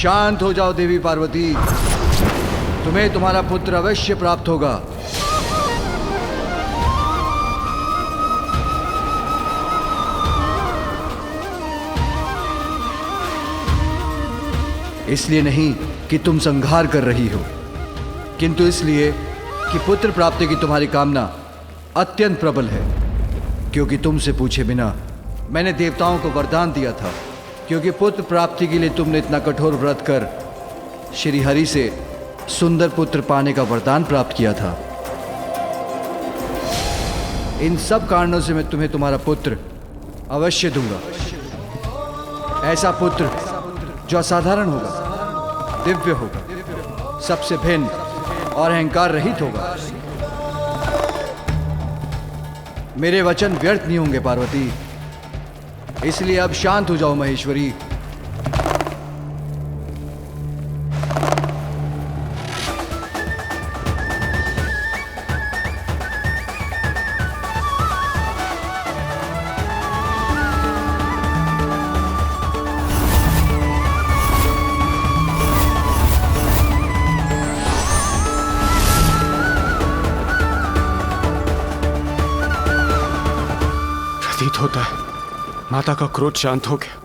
शांत हो जाओ देवी पार्वती, तुम्हें तुम्हारा पुत्र अवश्य प्राप्त होगा। इसलिए नहीं कि तुम संहार कर रही हो, किंतु इसलिए कि पुत्र प्राप्ति की तुम्हारी कामना अत्यंत प्रबल है। क्योंकि तुमसे पूछे बिना मैंने देवताओं को वरदान दिया था, क्योंकि पुत्र प्राप्ति के लिए तुमने इतना कठोर व्रत कर श्री हरि से सुंदर पुत्र पाने का वरदान प्राप्त किया था। इन सब कारणों से मैं तुम्हें तुम्हारा पुत्र अवश्य दूंगा। ऐसा पुत्र जो असाधारण होगा, दिव्य होगा, सबसे भिन्न और अहंकार रहित होगा। मेरे वचन व्यर्थ नहीं होंगे पार्वती, इसलिए अब शांत हो जाओ महेश्वरी। प्रतीत होता है माता का क्रोध शांत हो गया।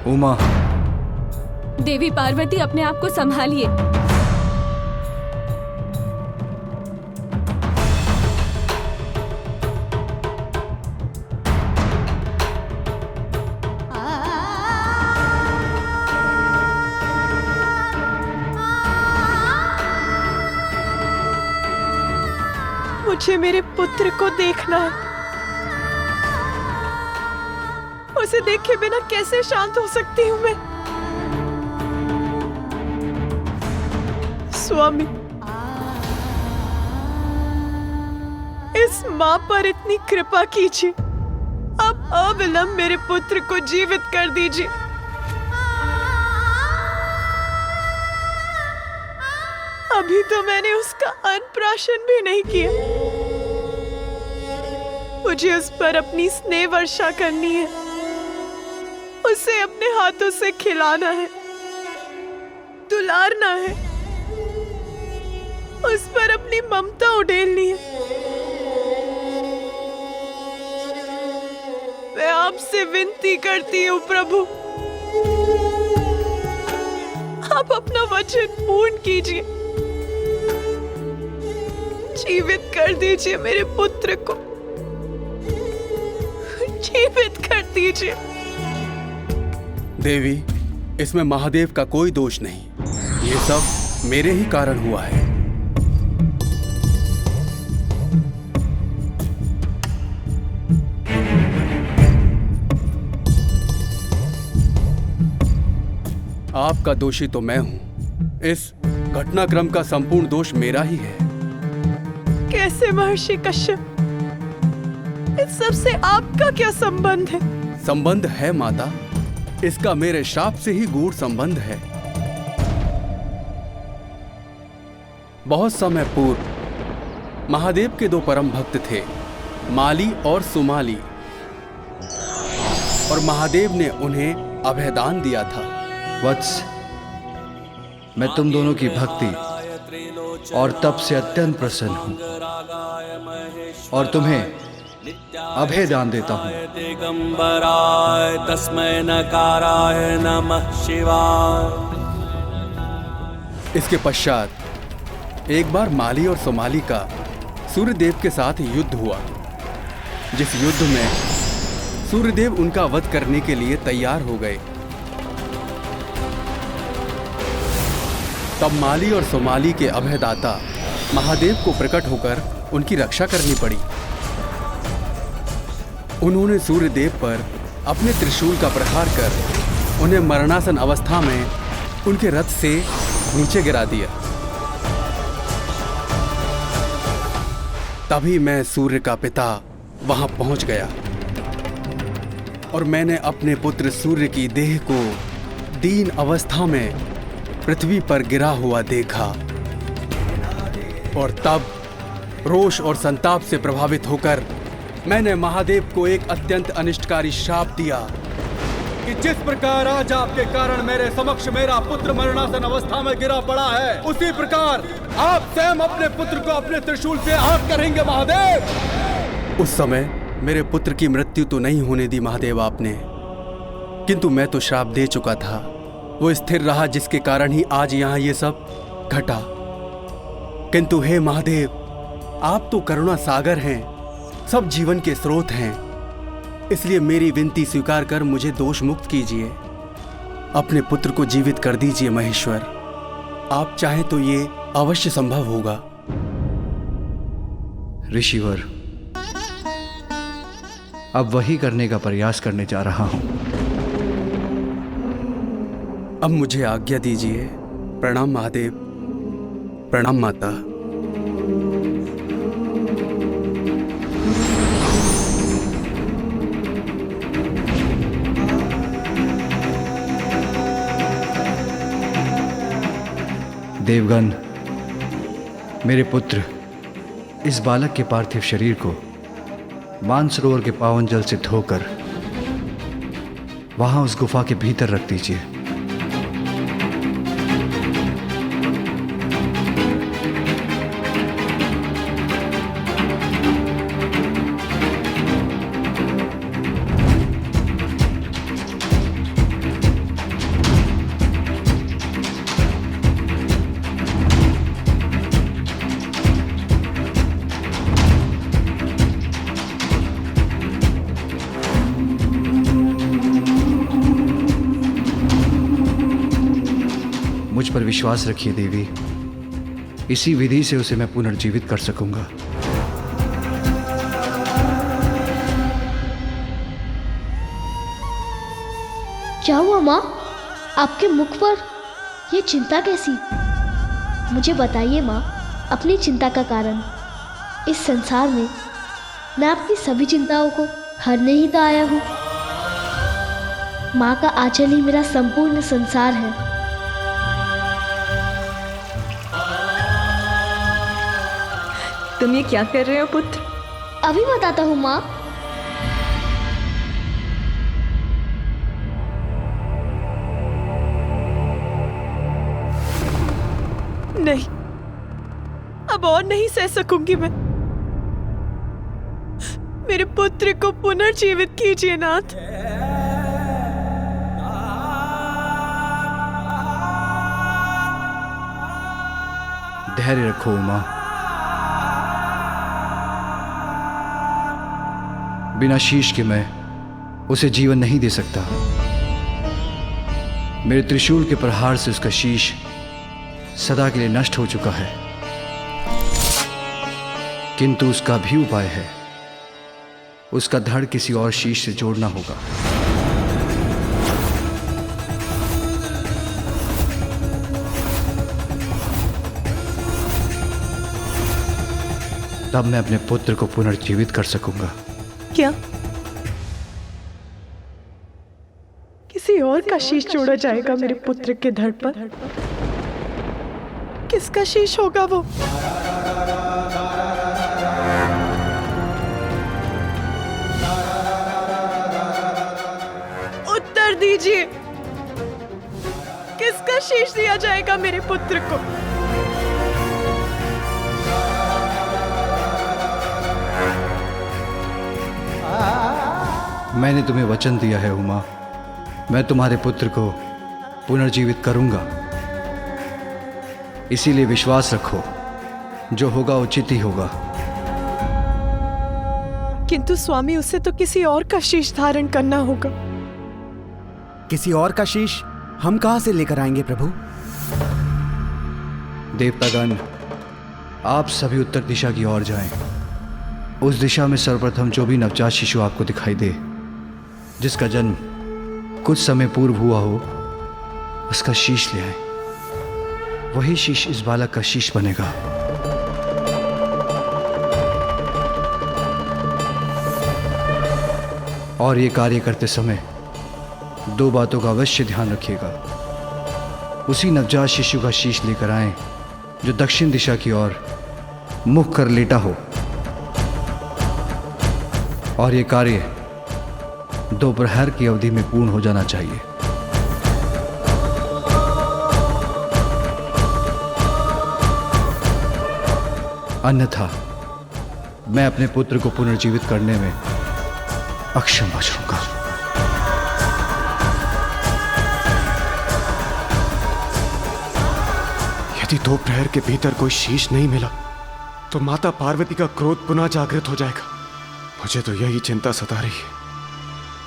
उमा, देवी पार्वती अपने आप को संभालिए। मुझे मेरे पुत्र को देखना है। उसे देखे बिना कैसे शांत हो सकती हूँ मैं? स्वामी, इस माँ पर इतनी कृपा कीजिए। अब अविलंब मेरे पुत्र को जीवित कर दीजिए। अभी तो मैंने उसका अन्नप्राशन भी नहीं किया। मुझे उस पर अपनी स्नेह वर्षा करनी है, उसे अपने हाथों से खिलाना है, दुलारना है, उस पर अपनी ममता उड़ेलनी है। मैं आपसे विनती करती हूँ प्रभु, आप अपना वचन पूर्ण कीजिए। जीवित कर दीजिए मेरे पुत्र को, जीवित कर दीजिए। देवी, इसमें महादेव का कोई दोष नहीं। ये सब मेरे ही कारण हुआ है। आपका दोषी तो मैं हूं। इस घटनाक्रम का संपूर्ण दोष मेरा ही है। कैसे महर्षि कश्यप? इस सब से आपका क्या संबंध है? संबंध है माता, इसका मेरे शाप से ही गूढ़ संबंध है। बहुत समय पूर्व महादेव के दो परम भक्त थे, माली और सुमाली, और महादेव ने उन्हें अभयदान दिया था। वत्स, मैं तुम दोनों की भक्ति और तप से अत्यंत प्रसन्न हूं और तुम्हें अभय दान देता हूं। दिगंबराय तस्मै नकाराय नमः शिवाय। इसके पश्चात एक बार माली और सोमाली का सूर्यदेव के साथ युद्ध हुआ, जिस युद्ध में सूर्यदेव उनका वध करने के लिए तैयार हो गए। तब माली और सोमाली के अभयदाता महादेव को प्रकट होकर उनकी रक्षा करनी पड़ी। उन्होंने सूर्यदेव पर अपने त्रिशूल का प्रहार कर उन्हें मरणासन अवस्था में उनके रथ से नीचे गिरा दिया। तभी मैं सूर्य का पिता वहां पहुंच गया और मैंने अपने पुत्र सूर्य की देह को दीन अवस्था में पृथ्वी पर गिरा हुआ देखा और तब रोष और संताप से प्रभावित होकर मैंने महादेव को एक अत्यंत अनिष्टकारी श्राप दिया कि जिस प्रकार आज आपके कारण मेरे समक्ष मेरा पुत्र मरणासन अवस्था में गिरा पड़ा है, उसी प्रकार आप स्वयं अपने पुत्र को अपने त्रिशूल से आहत करेंगे महादेव। उस समय मेरे पुत्र की मृत्यु तो नहीं होने दी महादेव आपने, किंतु मैं तो श्राप दे चुका था। वो स्थिर रहा जिसके कारण ही आज यहाँ ये सब घटा। किंतु हे महादेव, आप तो करुणा सागर हैं, सब जीवन के स्रोत हैं, इसलिए मेरी विनती स्वीकार कर मुझे दोष मुक्त कीजिए। अपने पुत्र को जीवित कर दीजिए महेश्वर। आप चाहें तो ये अवश्य संभव होगा। ऋषिवर, अब वही करने का प्रयास करने जा रहा हूं। अब मुझे आज्ञा दीजिए। प्रणाम महादेव। प्रणाम माता। देवगण, मेरे पुत्र इस बालक के पार्थिव शरीर को मानसरोवर के पावन जल से धोकर वहां उस गुफा के भीतर रख दीजिए। मुझ पर विश्वास रखिए देवी, इसी विधि से उसे मैं पुनर्जीवित कर सकूंगा। क्या हुआ माँ? आपके मुख पर ये चिंता कैसी? मुझे बताइए माँ, अपनी चिंता का कारण। इस संसार में मैं आपकी सभी चिंताओं को हरने ही तो आया हूँ। माँ का आंचल ही मेरा संपूर्ण संसार है। तुम ये क्या कर रहे हो पुत्र? अभी बताता हूँ माँ। नहीं, अब और नहीं सह सकूंगी मैं। मेरे पुत्र को पुनर्जीवित कीजिए नाथ। धैर्य रखो उमा। बिना शीश के मैं उसे जीवन नहीं दे सकता। मेरे त्रिशूल के प्रहार से उसका शीश सदा के लिए नष्ट हो चुका है, किंतु उसका भी उपाय है। उसका धड़ किसी और शीश से जोड़ना होगा। तब मैं अपने पुत्र को पुनर्जीवित कर सकूंगा। क्या किसी और का शीश जोड़ा जाएगा मेरे पुत्र के धड़ पर? किसका शीश होगा वो? उत्तर दीजिए, किसका शीश दिया जाएगा मेरे पुत्र को? मैंने तुम्हें वचन दिया है उमा, मैं तुम्हारे पुत्र को पुनर्जीवित करूंगा। इसीलिए विश्वास रखो, जो होगा उचित ही होगा। किंतु स्वामी, उसे तो किसी और का शीश धारण करना होगा। किसी और का शीश हम कहां से लेकर आएंगे प्रभु? देवतागण, आप सभी उत्तर दिशा की ओर जाएं। उस दिशा में सर्वप्रथम जो भी नवजात शिशु आपको दिखाई दे, जिसका जन्म कुछ समय पूर्व हुआ हो उसका शीश ले आए। वही शीश इस बालक का शीश बनेगा। और ये कार्य करते समय दो बातों का अवश्य ध्यान रखिएगा। उसी नवजात शिशु का शीश लेकर आएं जो दक्षिण दिशा की ओर मुख कर लेटा हो, और ये कार्य दोपहर की अवधि में पूर्ण हो जाना चाहिए। अन्यथा मैं अपने पुत्र को पुनर्जीवित करने में अक्षम बचूंगा। यदि दोपहर के भीतर कोई शीश नहीं मिला तो माता पार्वती का क्रोध पुनः जागृत हो जाएगा। मुझे तो यही चिंता सता रही है,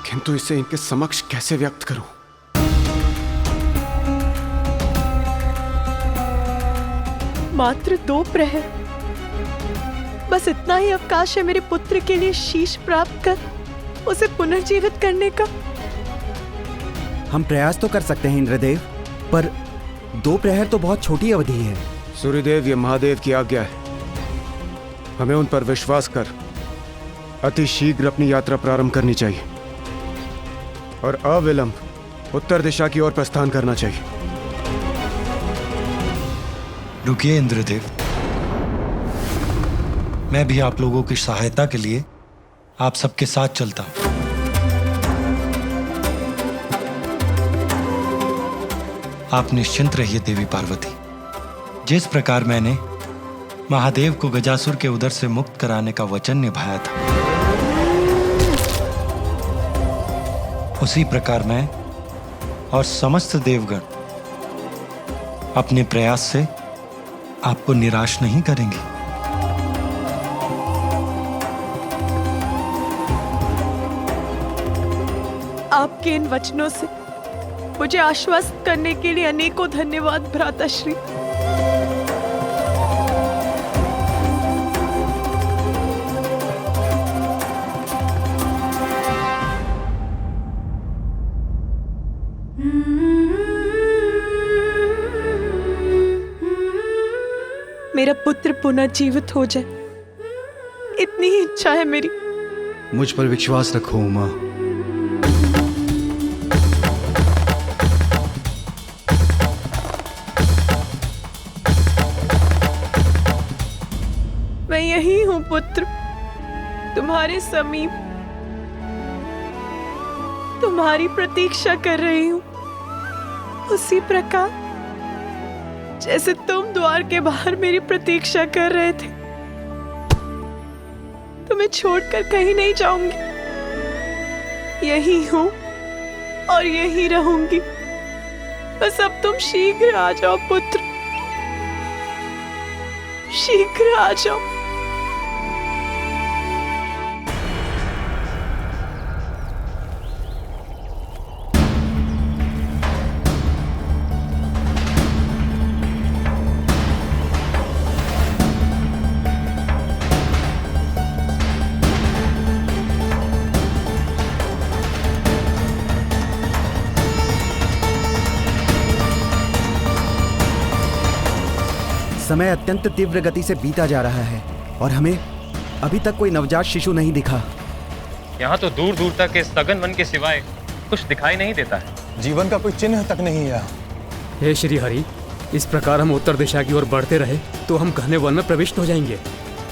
किंतु इसे इनके समक्ष कैसे व्यक्त करूं? मात्र 2 प्रहर, बस इतना ही अवकाश है मेरे पुत्र के लिए शीश प्राप्त कर उसे पुनर्जीवित करने का। हम प्रयास तो कर सकते हैं इंद्रदेव, पर 2 प्रहर तो बहुत छोटी अवधि है। सूर्यदेव, ये महादेव की आज्ञा है। हमें उन पर विश्वास कर अति शीघ्र अपनी यात्रा प्रारंभ करनी चाहिए और अविलंब उत्तर दिशा की ओर प्रस्थान करना चाहिए। रुकिए इंद्रदेव, मैं भी आप लोगों की सहायता के लिए आप सबके साथ चलता हूं। आप निश्चिंत रहिए देवी पार्वती। जिस प्रकार मैंने महादेव को गजासुर के उदर से मुक्त कराने का वचन निभाया था, उसी प्रकार मैं और समस्त देवगण अपने प्रयास से आपको निराश नहीं करेंगे। आपके इन वचनों से मुझे आश्वस्त करने के लिए अनेकों धन्यवाद भ्राताश्री। मेरा पुत्र पुनर्जीवित हो जाए, इतनी ही इच्छा है मेरी। मुझ पर विश्वास रखो उमा। मैं यही हूं पुत्र, तुम्हारे समीप, तुम्हारी प्रतीक्षा कर रही हूं, उसी प्रकार जैसे तुम द्वार के बाहर मेरी प्रतीक्षा कर रहे थे। तुम्हें छोड़कर कहीं नहीं जाऊंगी, यही हूं और यही रहूंगी। बस अब तुम शीघ्र आ जाओ पुत्र, शीघ्र आ जाओ। समय अत्यंत तीव्र गति से बीता जा रहा है और हमें अभी तक कोई नवजात शिशु नहीं दिखा। यहाँ तो दूर दूर तक इस सघन वन के सिवाय कुछ दिखाई नहीं देता है। जीवन का कोई चिन्ह तक नहीं है। हे श्री हरि, इस प्रकार हम उत्तर दिशा की ओर बढ़ते रहे तो हम घने वन में प्रविष्ट हो जाएंगे।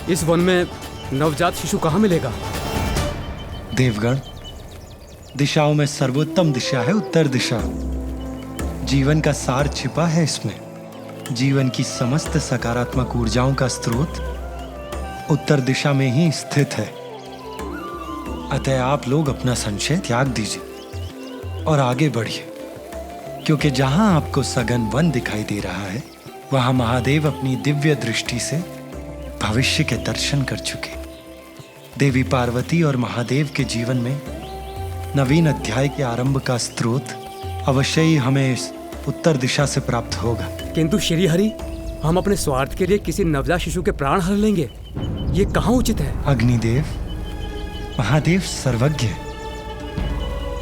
इस वन में नवजात शिशु कहाँ मिलेगा? देवगण, दिशाओं में सर्वोत्तम दिशा है उत्तर दिशा। जीवन का सार छिपा है इसमें। जीवन की समस्त सकारात्मक ऊर्जाओं का स्रोत उत्तर दिशा में ही स्थित है। अतः आप लोग अपना संशय त्याग दीजिए और आगे बढ़िए, क्योंकि जहां आपको सघन वन दिखाई दे रहा है, वहां महादेव अपनी दिव्य दृष्टि से भविष्य के दर्शन कर चुके। देवी पार्वती और महादेव के जीवन में नवीन अध्याय के आरंभ का स्रोत अवश्य ही हमें इस उत्तर दिशा से प्राप्त होगा। किंतु श्री हरि, हम अपने स्वार्थ के लिए किसी नवजात शिशु के प्राण हर लेंगे, ये कहाँ उचित है? अग्निदेव, महादेव सर्वज्ञ है।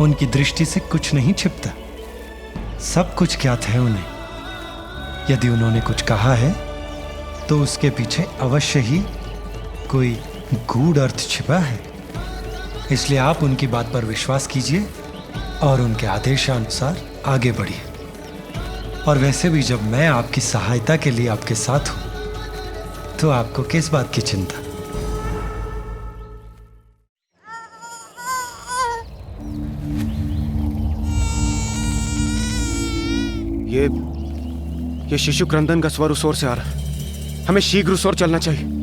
उनकी दृष्टि से कुछ नहीं छिपता, सब कुछ ज्ञात है उन्हें। यदि उन्होंने कुछ कहा है तो उसके पीछे अवश्य ही कोई गूढ़ अर्थ छिपा है। इसलिए आप उनकी बात पर विश्वास कीजिए और उनके आदेशानुसार आगे बढ़िए। और वैसे भी जब मैं आपकी सहायता के लिए आपके साथ हूं तो आपको किस बात की चिंता। ये शिशु क्रंदन का स्वर उस ओर से आ रहा है। हमें शीघ्र उस ओर चलना चाहिए।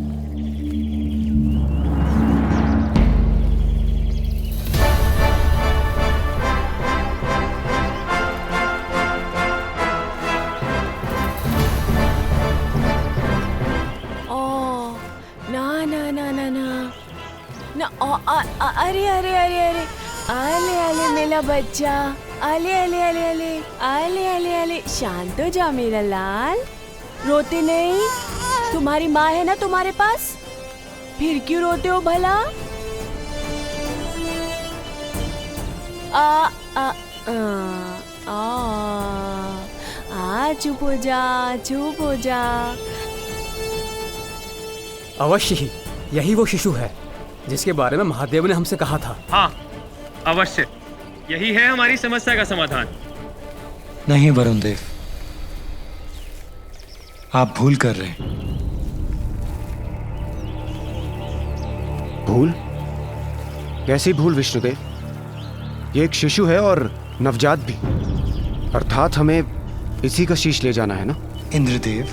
अरे अरे अरे अरे आले आले मेरा बच्चा, आले आले आले आले आले आले आले, शांत हो जा मेरा लाल, रोते नहीं। तुम्हारी माँ है ना तुम्हारे पास, फिर क्यों रोते हो भला? आ आ आ आ चुप हो जा, चुप हो जा। अवश्य ही यही वो शिशु है जिसके बारे में महादेव ने हमसे कहा था। हाँ अवश्य, यही है हमारी समस्या का समाधान। नहीं वरुण देव, आप भूल कर रहे हैं। भूल? कैसी भूल विष्णुदेव? ये एक शिशु है और नवजात भी, अर्थात हमें इसी का शीश ले जाना है ना? इंद्रदेव,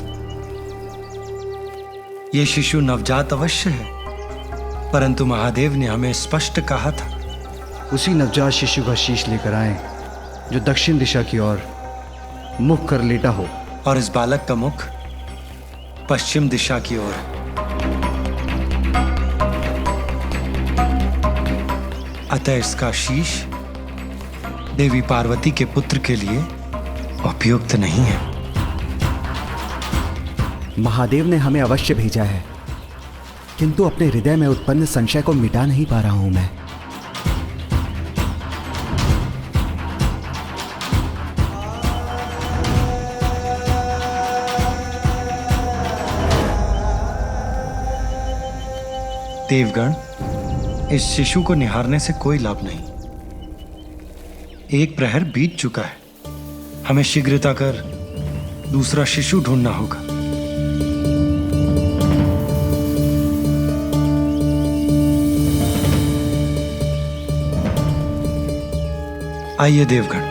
ये शिशु नवजात अवश्य है, परंतु महादेव ने हमें स्पष्ट कहा था उसी नवजात शिशु का शीश लेकर आए जो दक्षिण दिशा की ओर मुख कर लेटा हो, और इस बालक का मुख पश्चिम दिशा की ओर। अतः इसका शीश देवी पार्वती के पुत्र के लिए उपयुक्त नहीं है। महादेव ने हमें अवश्य भेजा है, किंतु अपने हृदय में उत्पन्न संशय को मिटा नहीं पा रहा हूं मैं। देवगण, इस शिशु को निहारने से कोई लाभ नहीं। एक प्रहर बीत चुका है, हमें शीघ्रता कर दूसरा शिशु ढूंढना होगा। आइए देवगण।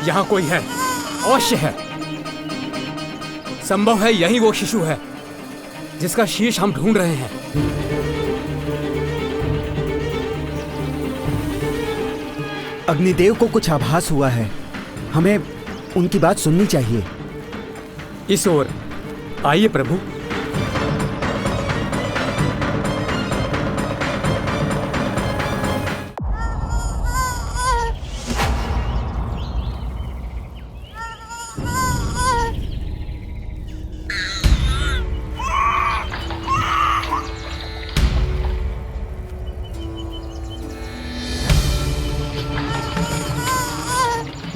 यहाँ कोई है, अवश्य है। संभव है यही वो शिशु है जिसका शीश हम ढूंढ रहे हैं। अग्निदेव को कुछ आभास हुआ है, हमें उनकी बात सुननी चाहिए। इस ओर आइए प्रभु।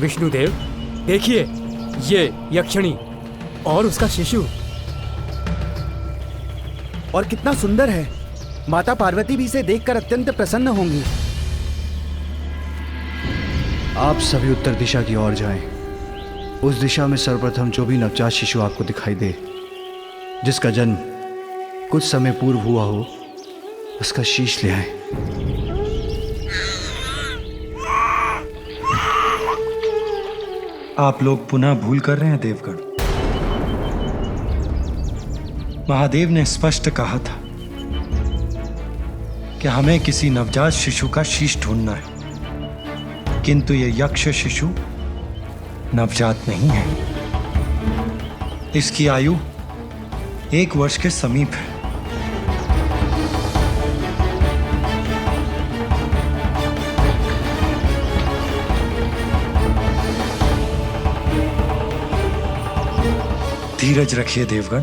विष्णुदेव, देखिए ये यक्षिणी और उसका शिशु। और कितना सुंदर है, माता पार्वती भी इसे देखकर अत्यंत प्रसन्न होंगी। आप सभी उत्तर दिशा की ओर जाएं। उस दिशा में सर्वप्रथम जो भी नवजात शिशु आपको दिखाई दे, जिसका जन्म कुछ समय पूर्व हुआ हो, उसका शीश ले आए। आप लोग पुनः भूल कर रहे हैं देवगण। महादेव ने स्पष्ट कहा था कि हमें किसी नवजात शिशु का शीश ढूंढना है, किंतु यह यक्ष शिशु नवजात नहीं है। इसकी आयु 1 वर्ष के समीप है। धीरज रखिए देवगण,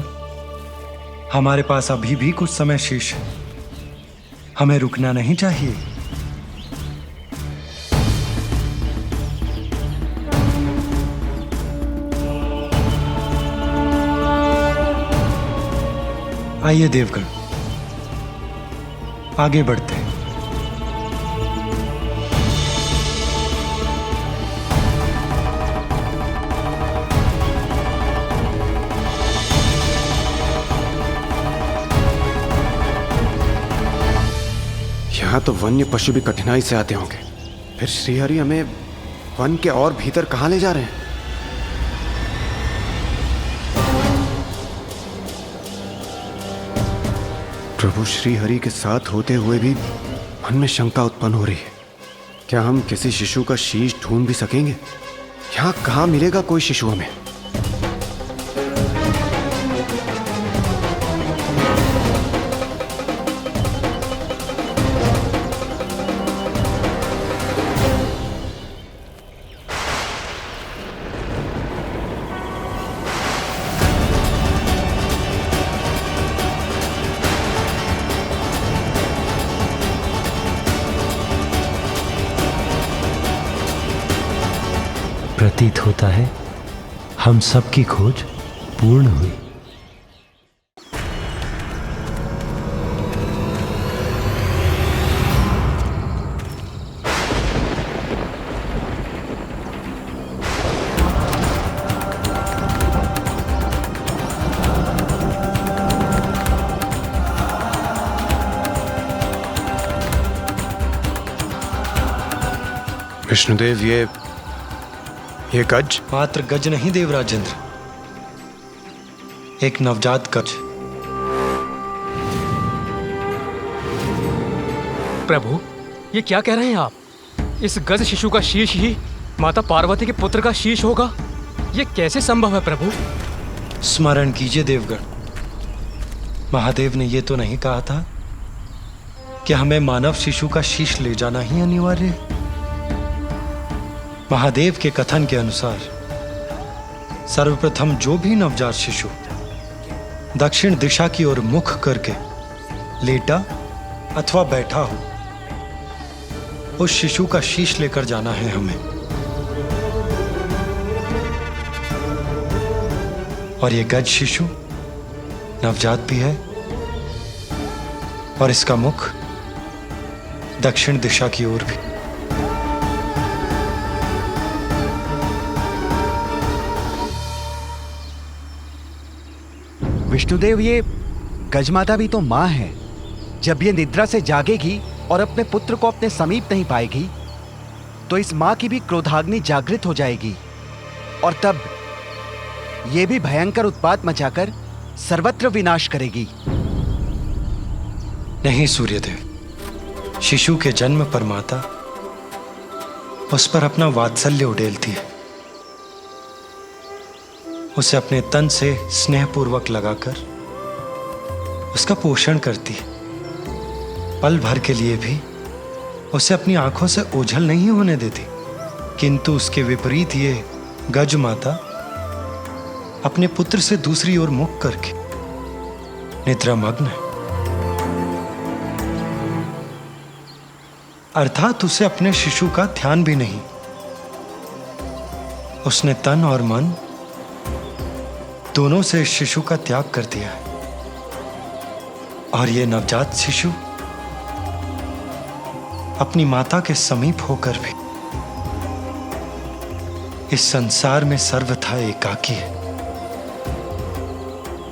हमारे पास अभी भी कुछ समय शेष है, हमें रुकना नहीं चाहिए। आइए देवगण, आगे बढ़ते हैं। यहाँ तो वन्य पशु भी कठिनाई से आते होंगे, फिर श्रीहरि हमें वन के और भीतर कहाँ ले जा रहे हैं? प्रभु श्रीहरि के साथ होते हुए भी मन में शंका उत्पन्न हो रही है। क्या हम किसी शिशु का शीश ढूंढ भी सकेंगे? यहाँ कहाँ मिलेगा कोई शिशु हमें? प्रतीत होता है हम सबकी खोज पूर्ण हुई। विष्णुदेव, ये गज? मात्र गज नहीं देवराजेंद्र, एक नवजात गज। प्रभु, ये क्या कह रहे हैं आप? इस गज शिशु का शीश ही माता पार्वती के पुत्र का शीश होगा? ये कैसे संभव है प्रभु? स्मरण कीजिए देवगण, महादेव ने ये तो नहीं कहा था कि हमें मानव शिशु का शीश ले जाना ही अनिवार्य है। महादेव के कथन के अनुसार सर्वप्रथम जो भी नवजात शिशु दक्षिण दिशा की ओर मुख करके लेटा अथवा बैठा हो, उस शिशु का शीश लेकर जाना है हमें। और ये गज शिशु नवजात भी है और इसका मुख दक्षिण दिशा की ओर भी। विष्णुदेव, ये गजमाता भी तो माँ है। जब ये निद्रा से जागेगी और अपने पुत्र को अपने समीप नहीं पाएगी तो इस माँ की भी क्रोधाग्नि जागृत हो जाएगी और तब ये भी भयंकर उत्पात मचाकर सर्वत्र विनाश करेगी। नहीं सूर्यदेव, शिशु के जन्म पर माता उस पर अपना वात्सल्य उड़ेलती है, उसे अपने तन से स्नेहपूर्वक लगाकर उसका पोषण करती है। पल भर के लिए भी उसे अपनी आंखों से ओझल नहीं होने देती। किंतु उसके विपरीत ये गज माता अपने पुत्र से दूसरी ओर मुख करके निद्रामग्न है, अर्थात उसे अपने शिशु का ध्यान भी नहीं। उसने तन और मन दोनों से शिशु का त्याग कर दिया है। और ये नवजात शिशु अपनी माता के समीप होकर भी इस संसार में सर्वथा एकाकी है।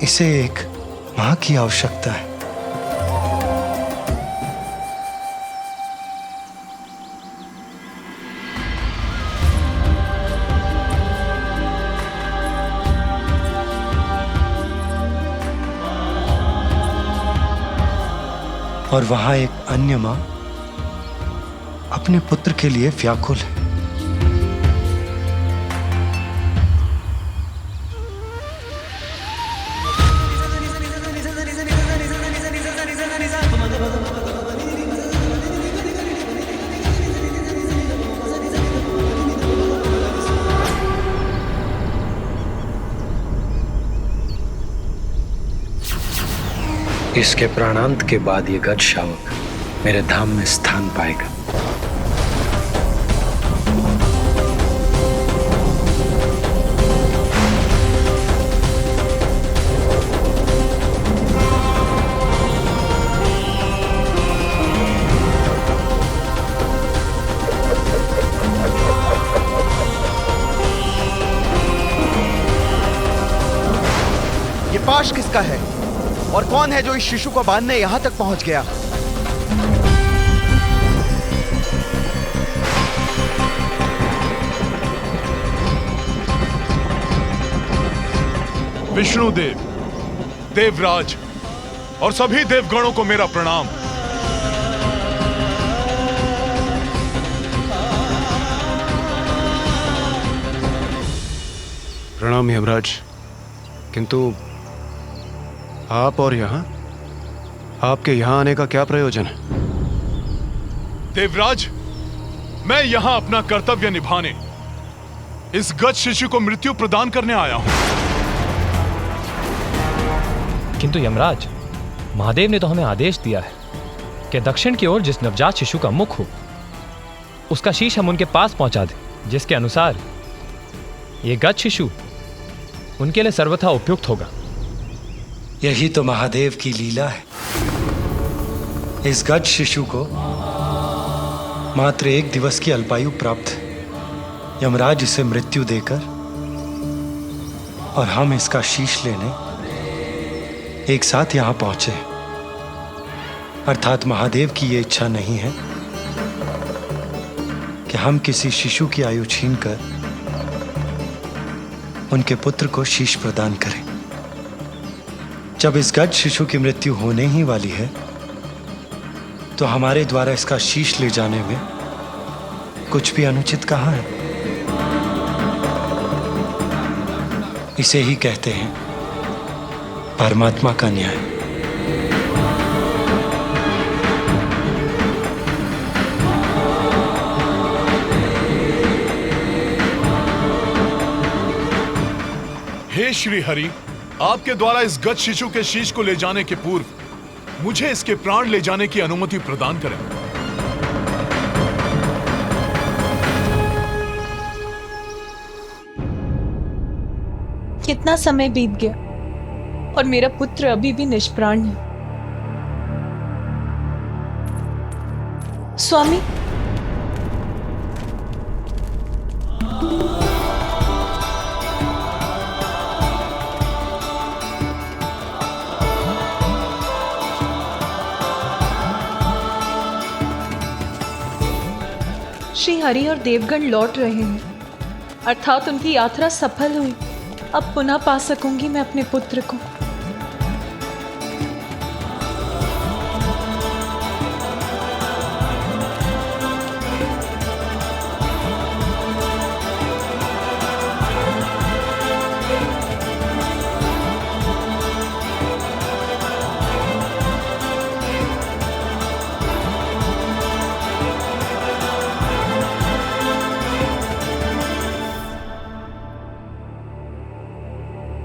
इसे एक मां की आवश्यकता है। और वहां एक अन्य मां अपने पुत्र के लिए व्याकुल है। इसके प्राणांत के बाद ये गज शावक मेरे धाम में स्थान पाएगा। ये पाश किसका है और कौन है जो इस शिशु को बांधने यहां तक पहुंच गया? विष्णुदेव, देवराज और सभी देवगणों को मेरा प्रणाम। प्रणाम यमराज। किंतु आप और यहां, आपके यहां आने का क्या प्रयोजन है? देवराज, मैं यहां अपना कर्तव्य निभाने, इस गज शिशु को मृत्यु प्रदान करने आया हूं। किंतु यमराज, महादेव ने तो हमें आदेश दिया है कि दक्षिण की ओर जिस नवजात शिशु का मुख हो उसका शीश हम उनके पास पहुंचा दें, जिसके अनुसार ये गज शिशु उनके लिए सर्वथा उपयुक्त होगा। यही तो महादेव की लीला है। इस गज शिशु को मात्र 1 दिवस की अल्पायु प्राप्त है। यमराज इसे मृत्यु देकर और हम इसका शीश लेने एक साथ यहां पहुंचे। अर्थात महादेव की यह इच्छा नहीं है कि हम किसी शिशु की आयु छीनकर उनके पुत्र को शीश प्रदान करें। जब इस गज शिशु की मृत्यु होने ही वाली है तो हमारे द्वारा इसका शीश ले जाने में कुछ भी अनुचित कहां है। इसे ही कहते हैं परमात्मा का न्याय। हे श्री हरि, आपके द्वारा इस गज शिशु के शीश को ले जाने के पूर्व मुझे इसके प्राण ले जाने की अनुमति प्रदान करें। कितना समय बीत गया और मेरा पुत्र अभी भी निष्प्राण है। स्वामी, श्री हरि और देवगण लौट रहे हैं, अर्थात उनकी यात्रा सफल हुई। अब पुनः पा सकूंगी मैं अपने पुत्र को।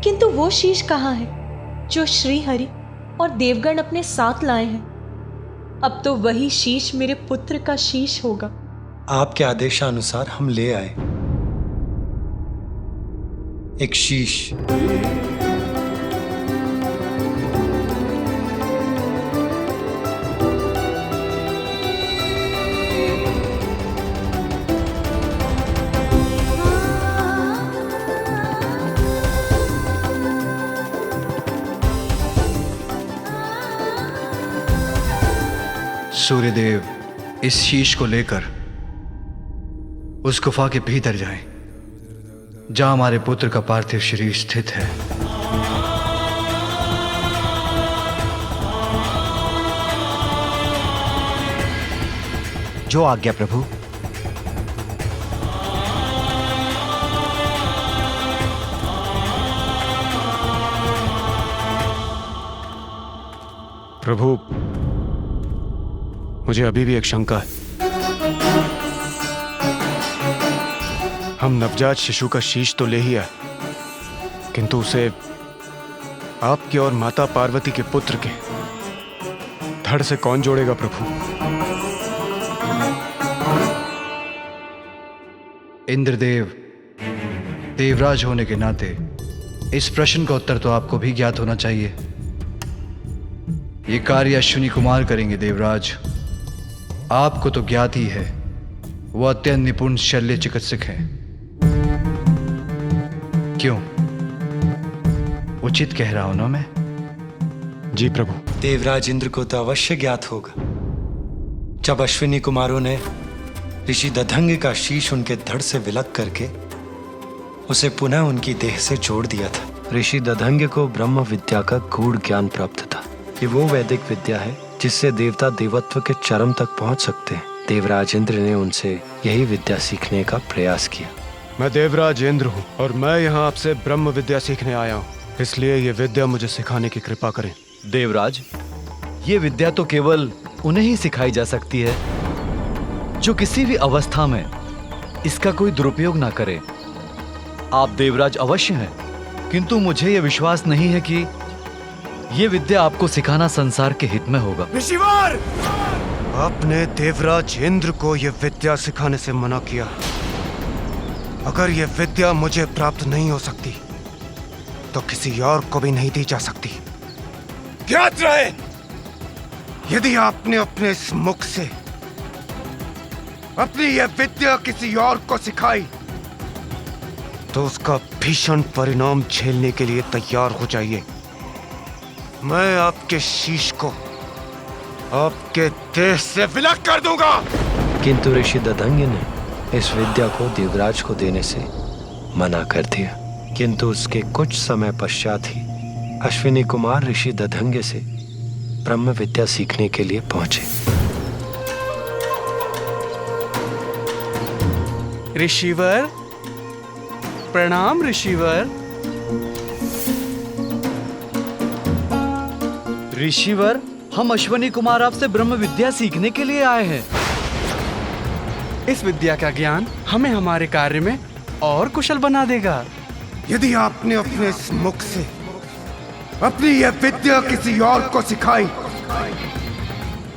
किंतु वो शीश कहाँ है जो श्री हरि और देवगण अपने साथ लाए हैं? अब तो वही शीश मेरे पुत्र का शीश होगा। आपके आदेशानुसार हम ले आए एक शीश। सूर्यदेव इस शीश को लेकर उस गुफा के भीतर जाएं, जहां हमारे पुत्र का पार्थिव शरीर स्थित है। जो आज्ञा प्रभु। प्रभु, मुझे अभी भी एक शंका है। हम नवजात शिशु का शीश तो ले ही आए, किंतु उसे आपके और माता पार्वती के पुत्र के धड़ से कौन जोड़ेगा प्रभु? इंद्रदेव, देवराज होने के नाते इस प्रश्न का उत्तर तो आपको भी ज्ञात होना चाहिए। ये कार्य अश्विनी कुमार करेंगे देवराज। आपको तो ज्ञात ही है, वो अत्यंत निपुण शल्य चिकित्सक हैं। क्यों, उचित कह रहा हूं ना मैं? जी प्रभु। देवराज इंद्र को तो अवश्य ज्ञात होगा जब अश्विनी कुमारों ने ऋषि दधंग का शीश उनके धड़ से विलग करके उसे पुनः उनकी देह से जोड़ दिया था। ऋषि दधंग को ब्रह्म विद्या का गूढ़ ज्ञान प्राप्त था। ये वो वैदिक विद्या है जिससे देवता देवत्व के चरम तक पहुंच सकते हैं। देवराज इंद्र ने उनसे यही विद्या सीखने का प्रयास किया। मैं देवराज इंद्र हूँ और मैं यहाँ आपसे ब्रह्म विद्या सीखने आया हूँ, इसलिए ये विद्या मुझे सिखाने की कृपा करें। देवराज, ये विद्या तो केवल उन्हें ही सिखाई जा सकती है जो किसी भी अवस्था में इसका कोई दुरुपयोग ना करे। आप देवराज अवश्य हैं, किंतु मुझे यह विश्वास नहीं है कि यह विद्या आपको सिखाना संसार के हित में होगा। ऋषिवर, आपने देवराज इंद्र को यह विद्या सिखाने से मना किया। अगर यह विद्या मुझे प्राप्त नहीं हो सकती तो किसी और को भी नहीं दी जा सकती। ज्ञात रहे, यदि आपने अपने इस मुख से अपनी यह विद्या किसी और को सिखाई तो उसका भीषण परिणाम झेलने के लिए तैयार हो जाइए। मैं आपके शीश को आपके देह से विलग कर दूंगा। किंतु ऋषि दधंग ने इस विद्या को देवराज को देने से मना कर दिया। किंतु उसके कुछ समय पश्चात ही अश्विनी कुमार ऋषि दधंग से ब्रह्म विद्या सीखने के लिए पहुंचे। ऋषिवर, प्रणाम ऋषिवर। ऋषिवर, हम अश्विनी कुमार आपसे ब्रह्म विद्या सीखने के लिए आए हैं। इस विद्या का ज्ञान हमें हमारे कार्य में और कुशल बना देगा। यदि आपने अपने इस मुख से अपनी यह विद्या किसी और को सिखाई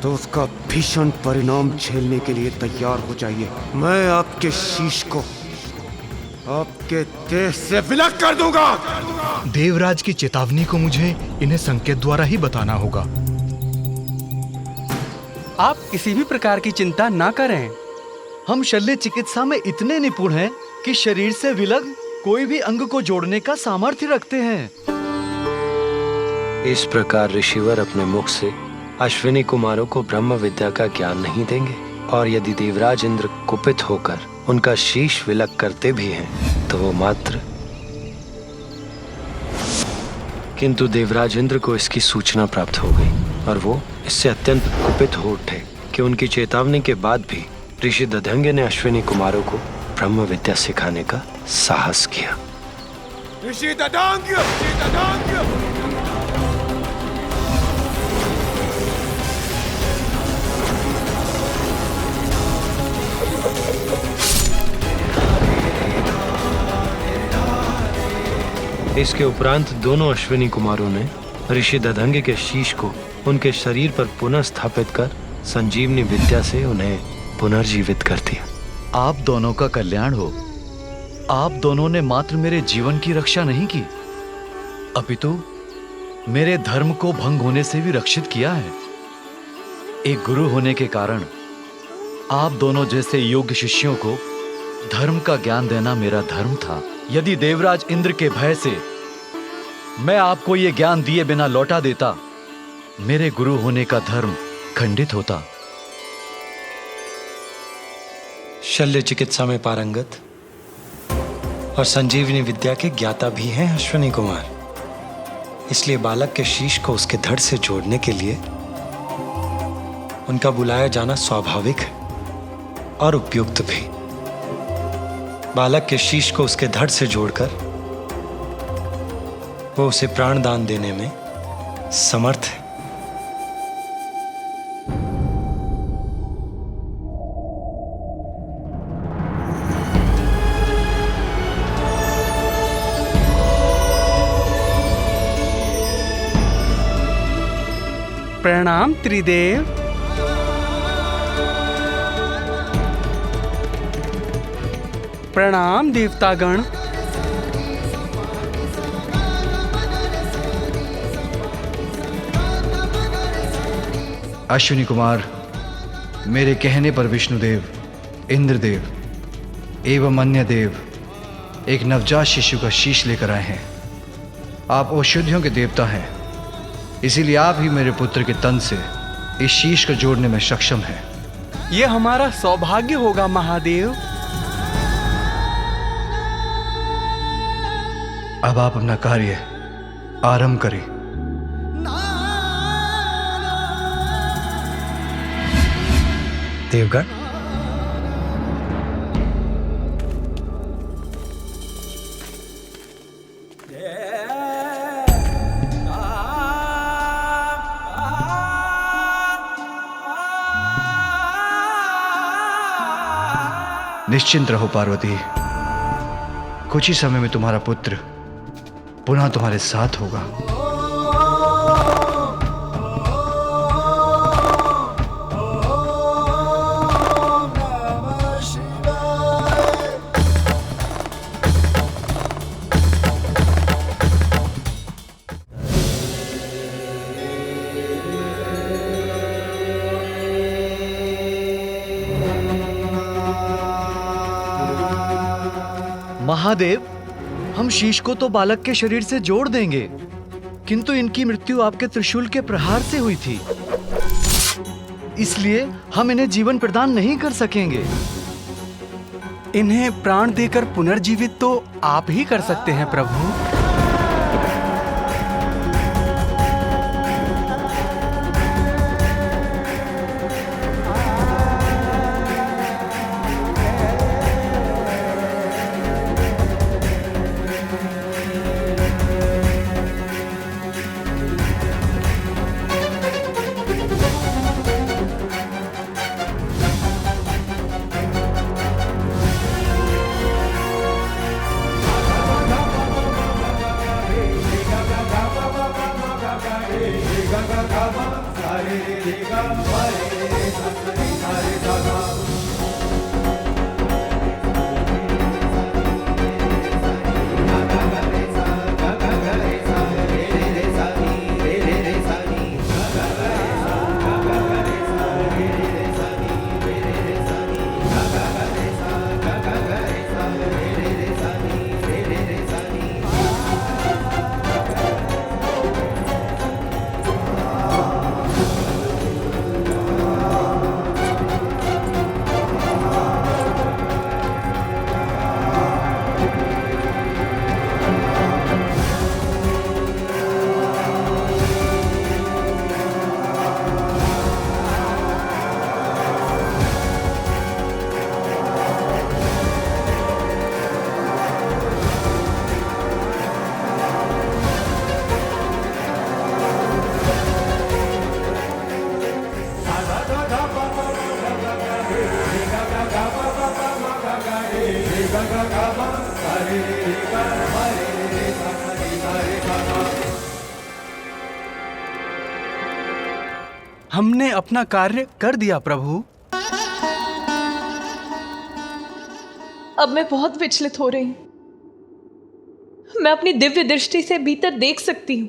तो उसका भीषण परिणाम झेलने के लिए तैयार हो जाइए। मैं आपके शीश को आपके देह से विलग कर दूंगा। देवराज की चेतावनी को मुझे इन्हें संकेत द्वारा ही बताना होगा। आप किसी भी प्रकार की चिंता ना करें। हम शल्य चिकित्सा में इतने निपुण हैं कि शरीर से विलग कोई भी अंग को जोड़ने का सामर्थ्य रखते हैं। इस प्रकार ऋषिवर अपने मुख से अश्विनी कुमारों को ब्रह्म विद्या का ज्ञान नहीं देंगे, और यदि देवराज इंद्र कुपित होकर उनका शीश विलग करते भी हैं तो वो मात्र। किंतु देवराज इंद्र को इसकी सूचना प्राप्त हो गई और वो इससे अत्यंत कुपित हो उठे कि उनकी चेतावनी के बाद भी ऋषि दधंग ने अश्विनी कुमारों को ब्रह्म विद्या सिखाने का साहस किया। ऋषि दधंग, ऋषि दधंग। इसके उपरांत दोनों अश्विनी कुमारों ने ऋषि दधंग के शीश को उनके शरीर पर पुनः स्थापित कर संजीवनी विद्या से उन्हें पुनर्जीवित कर दिया। आप दोनों का कल्याण हो। आप दोनों ने मात्र मेरे जीवन की रक्षा नहीं की, अपितु मेरे धर्म को भंग होने से भी रक्षित किया है। एक गुरु होने के कारण आप दोनों जैसे योग्य शिष्यों को धर्म का ज्ञान देना मेरा धर्म था। यदि देवराज इंद्र के भय से मैं आपको ये ज्ञान दिए बिना लौटा देता, मेरे गुरु होने का धर्म खंडित होता। शल्य चिकित्सा में पारंगत और संजीवनी विद्या के ज्ञाता भी हैं अश्विनी कुमार, इसलिए बालक के शीश को उसके धड़ से जोड़ने के लिए उनका बुलाया जाना स्वाभाविक है और उपयुक्त भी। बालक के शीश को उसके धड़ से जोड़कर वो उसे प्राण दान देने में समर्थ है। प्रणाम त्रिदेव। प्रणाम देवतागण। अश्विनी कुमार, मेरे कहने पर विष्णुदेव, इंद्रदेव एवं अन्य देव एक नवजात शिशु का शीश लेकर आए हैं। आप औषधियों के देवता हैं, इसीलिए आप ही मेरे पुत्र के तन से इस शीश को जोड़ने में सक्षम हैं। ये हमारा सौभाग्य होगा महादेव। अब आप अपना कार्य आरंभ करें। देवगण, निश्चिंत रहो पार्वती, कुछ ही समय में तुम्हारा पुत्र पुनः तुम्हारे साथ होगा। महादेव, हम शीश को तो बालक के शरीर से जोड़ देंगे, किंतु इनकी मृत्यु आपके त्रिशूल के प्रहार से हुई थी, इसलिए हम इन्हें जीवन प्रदान नहीं कर सकेंगे। इन्हें प्राण देकर पुनर्जीवित तो आप ही कर सकते हैं प्रभु। हमने अपना कार्य कर दिया प्रभु। अब मैं बहुत विचलित हो रही हूं। मैं अपनी दिव्य दृष्टि से भीतर देख सकती हूं,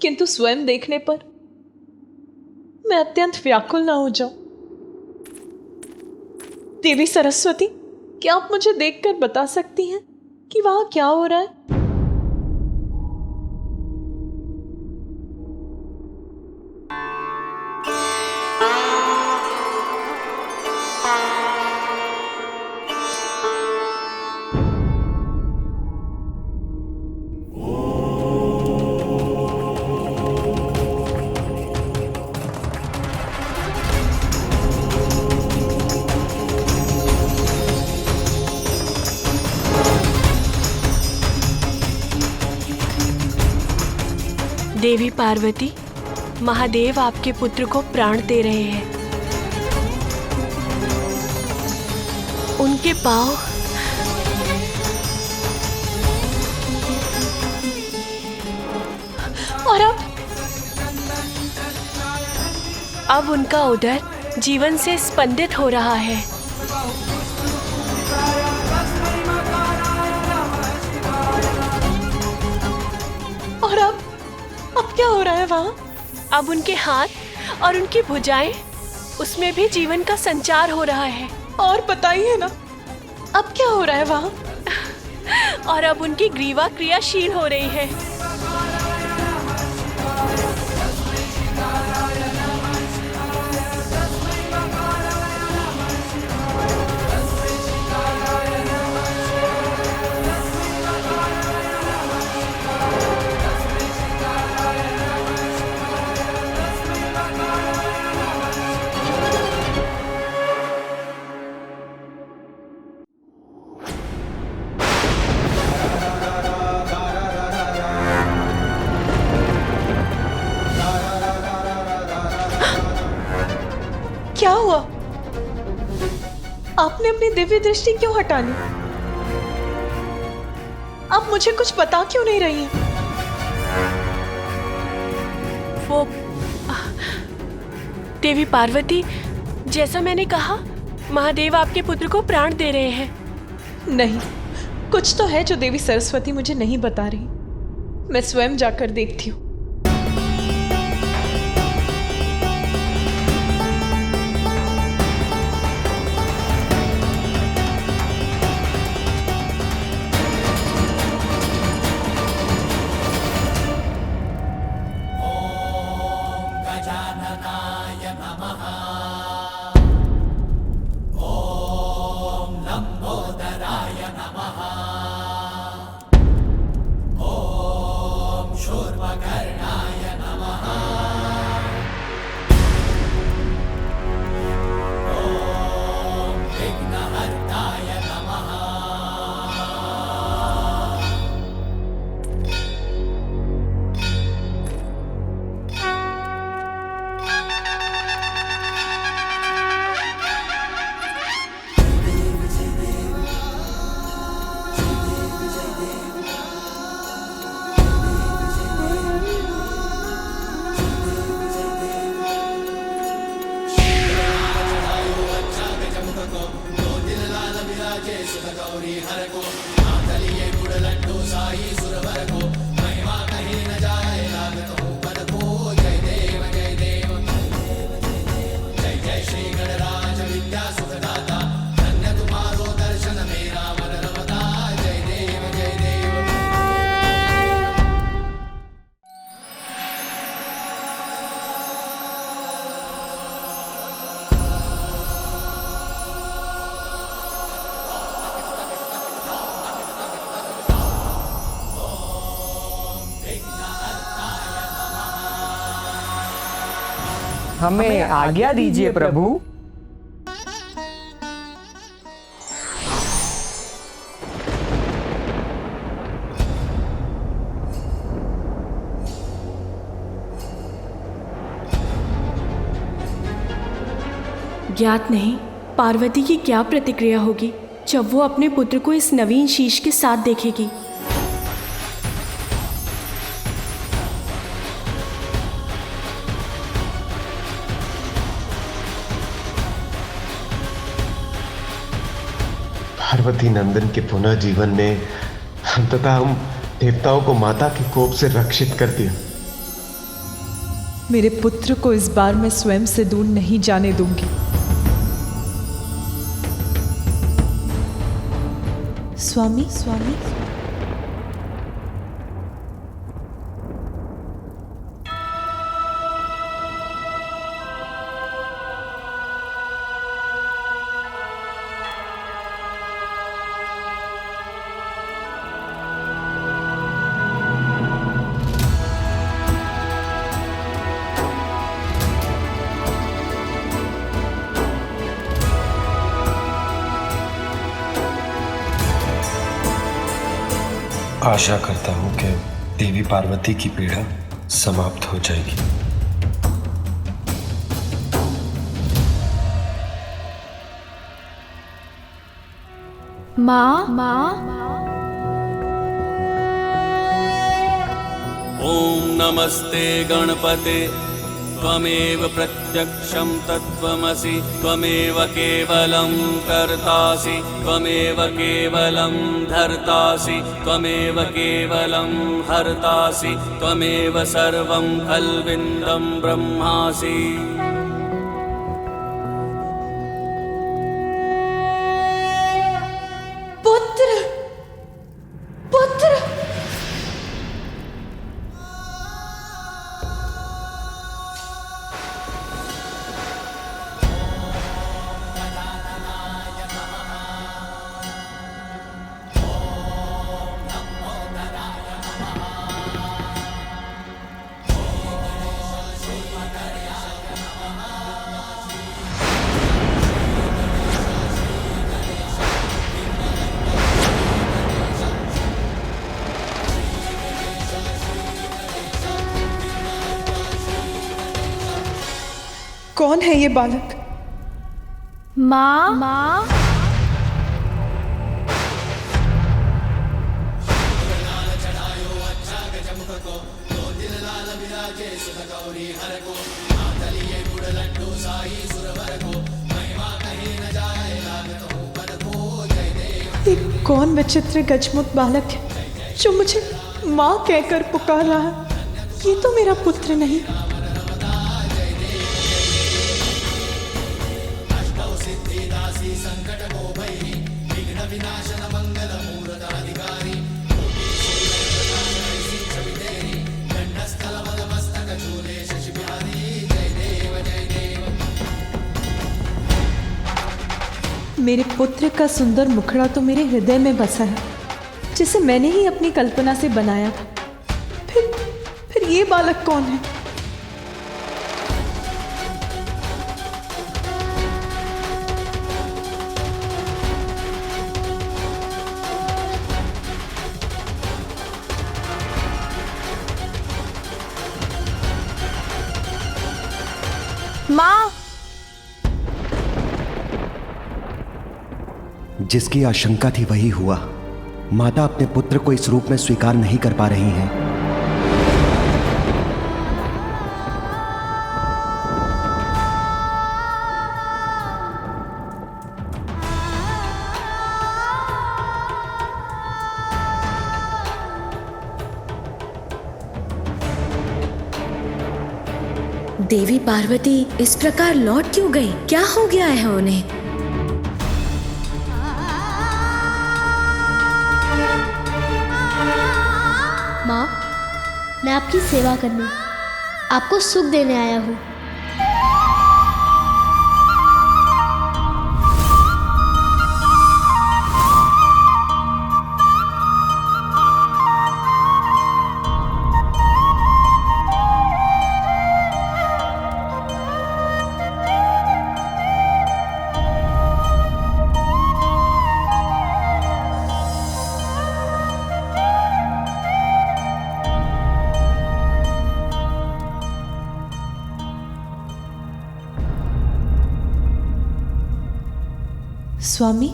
किंतु स्वयं देखने पर मैं अत्यंत व्याकुल ना हो जाऊं। देवी सरस्वती, क्या आप मुझे देखकर बता सकती हैं कि वहां क्या हो रहा है? देवी पार्वती, महादेव आपके पुत्र को प्राण दे रहे हैं। उनके पांव और अब अब उनका उदर जीवन से स्पंदित हो रहा है। और अब क्या हो रहा है वहाँ? अब उनके हाथ और उनकी भुजाएं, उसमें भी जीवन का संचार हो रहा है। और बताइए ना, अब क्या हो रहा है वहाँ? और अब उनकी ग्रीवा क्रियाशील हो रही है। क्या हुआ? आपने अपनी दिव्य दृष्टि क्यों हटा ली? आप मुझे कुछ बता क्यों नहीं रही हैं? वो देवी पार्वती, जैसा मैंने कहा, महादेव आपके पुत्र को प्राण दे रहे हैं। नहीं, कुछ तो है जो देवी सरस्वती मुझे नहीं बता रही। मैं स्वयं जाकर देखती हूँ। हमें आज्ञा दीजिए प्रभु। ज्ञात नहीं पार्वती की क्या प्रतिक्रिया होगी जब वो अपने पुत्र को इस नवीन शीश के साथ देखेगी। पार्वती नंदन के पुनः जीवन ने अंततः हम देवताओं को माता के कोप से रक्षित कर दिया। मेरे पुत्र को इस बार मैं स्वयं से दूर नहीं जाने दूंगी। स्वामी, स्वामी, आशा करता हूं कि देवी पार्वती की पीड़ा समाप्त हो जाएगी। माँ, ओम नमस्ते गणपते त्वमेव प्रत्यक्षं तत्त्वमसि त्वमेव केवलं कर्तासि त्वमेव केवलं धर्तासि त्वमेव केवलं हर्तासि त्वमेव सर्वं खल्विन्दं ब्रह्मासि। पुत्र पुत्र कौन है ये बालक? माँ माँ ये कौन विचित्र गजमुख बालक है जो मुझे माँ कहकर पुकार रहा है? ये तो मेरा पुत्र नहीं। मेरे पुत्र का सुंदर मुखड़ा तो मेरे हृदय में बसा है, जिसे मैंने ही अपनी कल्पना से बनाया था। फिर ये बालक कौन है? माँ जिसकी आशंका थी वही हुआ। माता अपने पुत्र को इस रूप में स्वीकार नहीं कर पा रही हैं। देवी पार्वती इस प्रकार लौट क्यों गई? क्या हो गया है उन्हें? माँ, मैं आपकी सेवा करने, आपको सुख देने आया हूँ। स्वामी,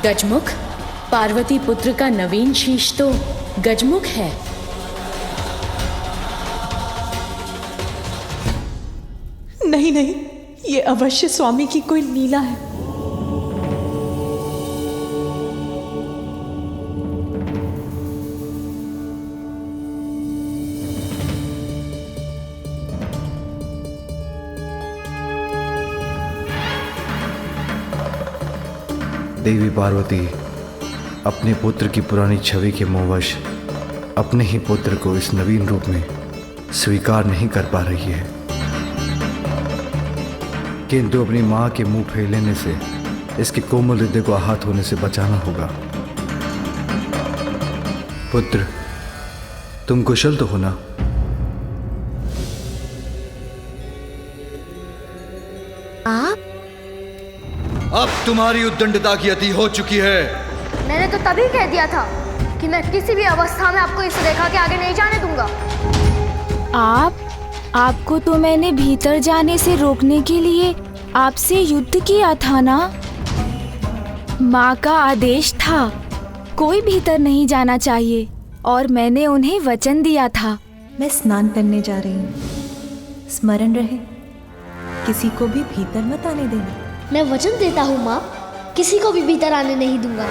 गजमुख, पार्वती पुत्र का नवीन शीश तो गजमुख है। नहीं नहीं, ये अवश्य स्वामी की कोई लीला है। देवी पार्वती अपने पुत्र की पुरानी छवि के मोहवश अपने ही पुत्र को इस नवीन रूप में स्वीकार नहीं कर पा रही है, किंतु अपनी मां के मुंह फेर लेने से इसके कोमल हृदय को आहत होने से बचाना होगा। पुत्र, तुम कुशल तो हो ना? आप? अब तुम्हारी उद्दंडता की अति हो चुकी है। मैंने तो तभी कह दिया था कि मैं किसी भी अवस्था में आपको इस रेखा के आगे नहीं जाने दूंगा। आपको तो मैंने भीतर जाने से रोकने के लिए आपसे युद्ध किया था ना? माँ का आदेश था कोई भीतर नहीं जाना चाहिए और मैंने उन्हें वचन दिया था। मैं स्नान करने जा रही हूँ, स्मरण रहे किसी को भी भीतर मत आने देना। मैं वचन देता हूँ माँ, किसी को भी भीतर आने नहीं दूंगा।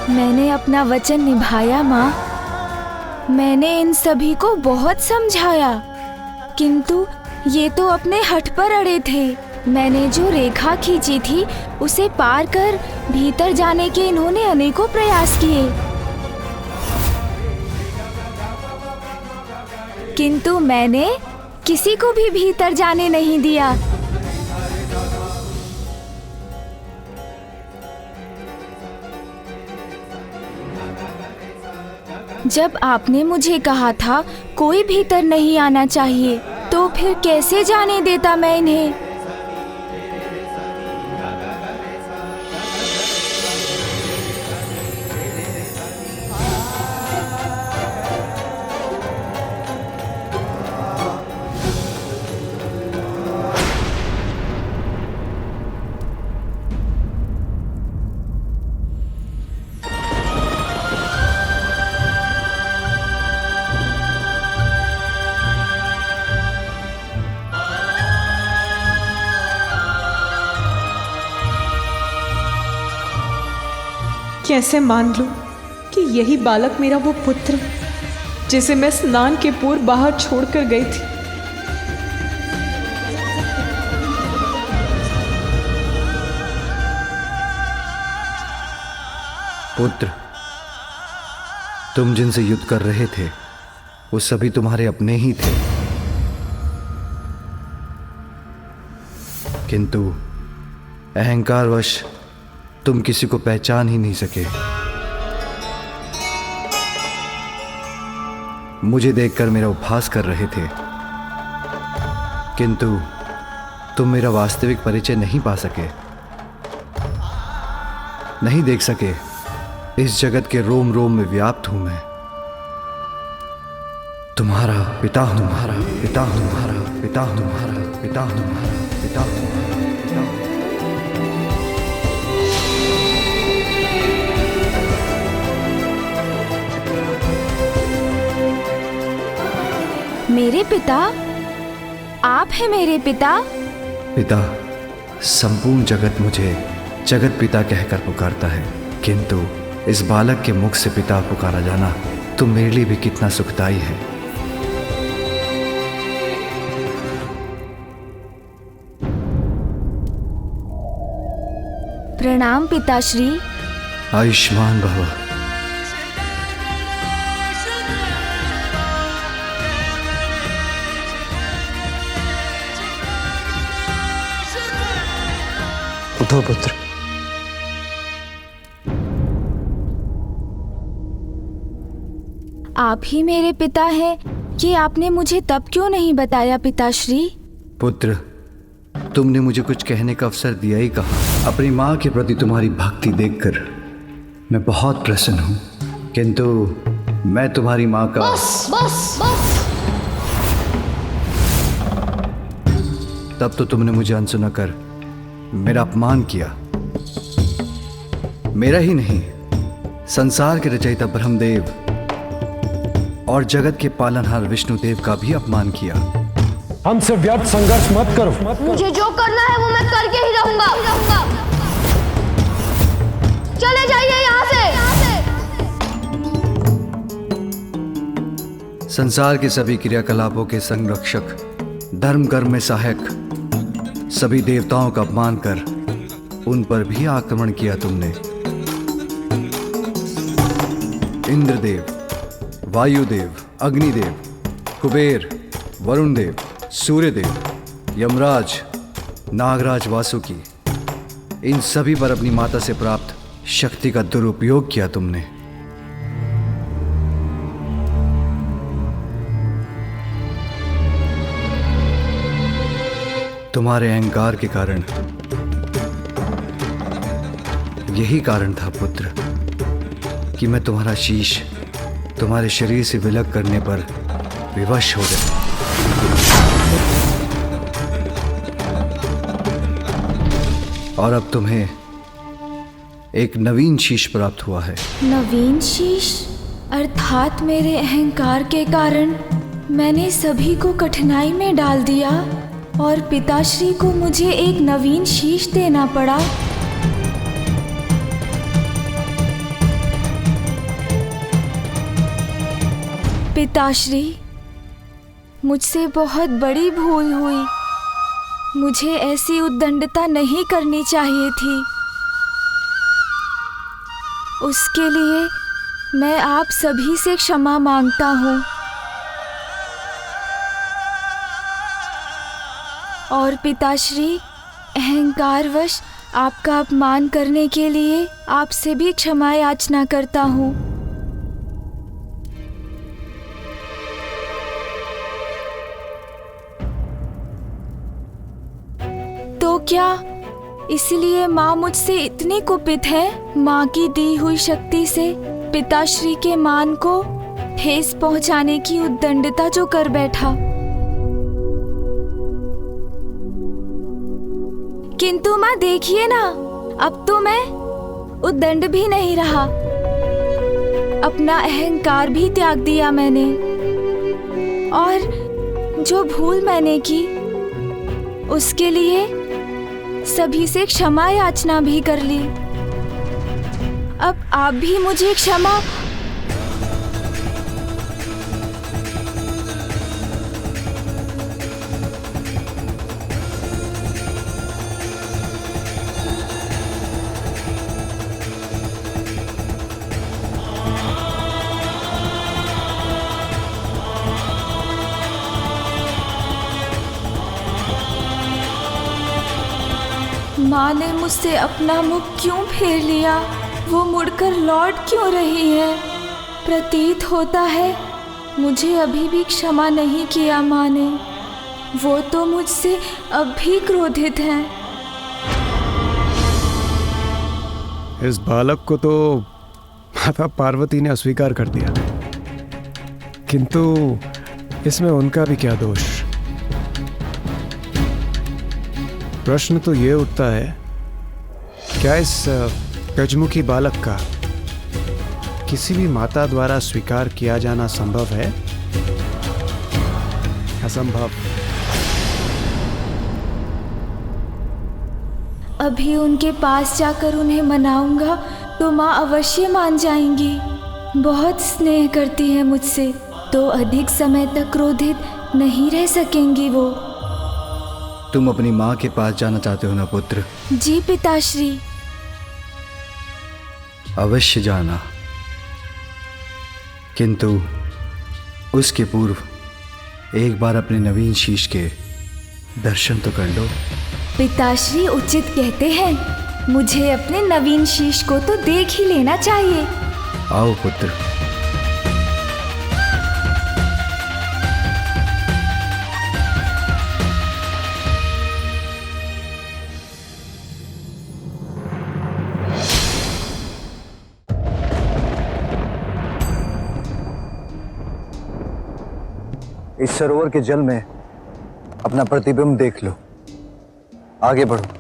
मैंने अपना वचन निभाया माँ। मैंने इन सभी को बहुत समझाया, किंतु ये तो अपने हठ पर अड़े थे। मैंने जो रेखा खींची थी उसे पार कर भीतर जाने के इन्होंने अनेकों प्रयास किए, किंतु मैंने किसी को भी भीतर जाने नहीं दिया। जब आपने मुझे कहा था कोई भीतर नहीं आना चाहिए, तो फिर कैसे जाने देता मैं इन्हें? कैसे मान लूं कि यही बालक मेरा वो पुत्र जिसे मैं स्नान के पूर्व बाहर छोड़कर गई थी। पुत्र, तुम जिनसे युद्ध कर रहे थे वो सभी तुम्हारे अपने ही थे, किंतु अहंकारवश तुम किसी को पहचान ही नहीं सके। मुझे देखकर मेरा उपहास कर रहे थे, किंतु तुम मेरा वास्तविक परिचय नहीं पा सके, नहीं देख सके। इस जगत के रोम रोम में व्याप्त हूं मैं। तुम्हारा पिता हूं, तुम्हारा पिता हूं, तुम्हारा पिता हूं, तुम्हारा पिता हूं, तुम्हारा पिता हूं। मेरे पिता? आप हैं मेरे पिता? पिता, संपूर्ण जगत मुझे जगत पिता कहकर पुकारता है, किंतु इस बालक के मुख से पिता पुकारा जाना तो मेरे लिए भी कितना सुखदायी है। प्रणाम पिताश्री। आयुष्मान भव। उठो पुत्र। आप ही मेरे पिता हैं कि आपने मुझे तब क्यों नहीं बताया पिताश्री? पुत्र, तुमने मुझे कुछ कहने का अवसर दिया ही कहा। अपनी माँ के प्रति तुम्हारी भक्ति देखकर मैं बहुत प्रसन्न हूँ, किंतु मैं तुम्हारी माँ का बस बस बस। तब तो तुमने मुझे अनसुना कर मेरा अपमान किया। मेरा ही नहीं, संसार के रचयिता ब्रह्मदेव और जगत के पालनहार विष्णुदेव का भी अपमान किया। हमसे व्यर्थ संघर्ष मत करो। मुझे जो करना है वो मैं करके ही रहूंगा। चले जाइए यहाँ से। संसार के सभी क्रियाकलापों के संरक्षक, धर्म कर्म में सहायक सभी देवताओं का अपमान कर उन पर भी आक्रमण किया तुमने। इंद्रदेव, वायुदेव, अग्निदेव, कुबेर, वरुण देव, सूर्यदेव, यमराज, नागराज, वासुकी, इन सभी पर अपनी माता से प्राप्त शक्ति का दुरुपयोग किया तुमने। तुम्हारे अहंकार के कारण। यही कारण था पुत्र कि मैं तुम्हारा शीश तुम्हारे शरीर से विलग करने पर विवश हो गया। और अब तुम्हें एक नवीन शीश प्राप्त हुआ है। नवीन शीश अर्थात मेरे अहंकार के कारण मैंने सभी को कठिनाई में डाल दिया और पिताश्री को मुझे एक नवीन शीश देना पड़ा। पिताश्री, मुझसे बहुत बड़ी भूल हुई। मुझे ऐसी उद्दंडता नहीं करनी चाहिए थी। उसके लिए मैं आप सभी से क्षमा मांगता हूँ। और पिताश्री, अहंकारवश आपका अपमान करने के लिए आपसे भी क्षमा याचना करता हूँ। तो क्या इसलिए माँ मुझसे इतनी कुपित है? माँ की दी हुई शक्ति से पिताश्री के मान को ठेस पहुंचाने की उद्दंडता जो कर बैठा। किंतु माँ देखिए ना, अब तो मैं उद्दंड भी नहीं रहा। अपना अहंकार भी त्याग दिया मैंने और जो भूल मैंने की उसके लिए सभी से क्षमा याचना भी कर ली। अब आप भी मुझे क्षमा। माँ ने मुझसे अपना मुख क्यों फेर लिया? वो मुड़कर लौट क्यों रही है? प्रतीत होता है मुझे अभी भी क्षमा नहीं किया माँ ने। वो तो मुझसे अब भी क्रोधित हैं। इस बालक को तो माता पार्वती ने अस्वीकार कर दिया, किंतु इसमें उनका भी क्या दोष? प्रश्न तो ये उठता है, क्या इस गजमुखी बालक का किसी भी माता द्वारा स्वीकार किया जाना संभव है? असंभव। अभी उनके पास जाकर उन्हें मनाऊंगा तो माँ अवश्य मान जाएंगी। बहुत स्नेह करती है मुझसे, तो अधिक समय तक क्रोधित नहीं रह सकेंगी वो। तुम अपनी माँ के पास जाना चाहते हो ना पुत्र? जी पिताश्री। अवश्य जाना, किंतु उसके पूर्व एक बार अपने नवीन शीश के दर्शन तो कर लो। पिताश्री उचित कहते हैं, मुझे अपने नवीन शीश को तो देख ही लेना चाहिए। आओ पुत्र। इस सरोवर के जल में अपना प्रतिबिंब देख लो। आगे बढ़ो।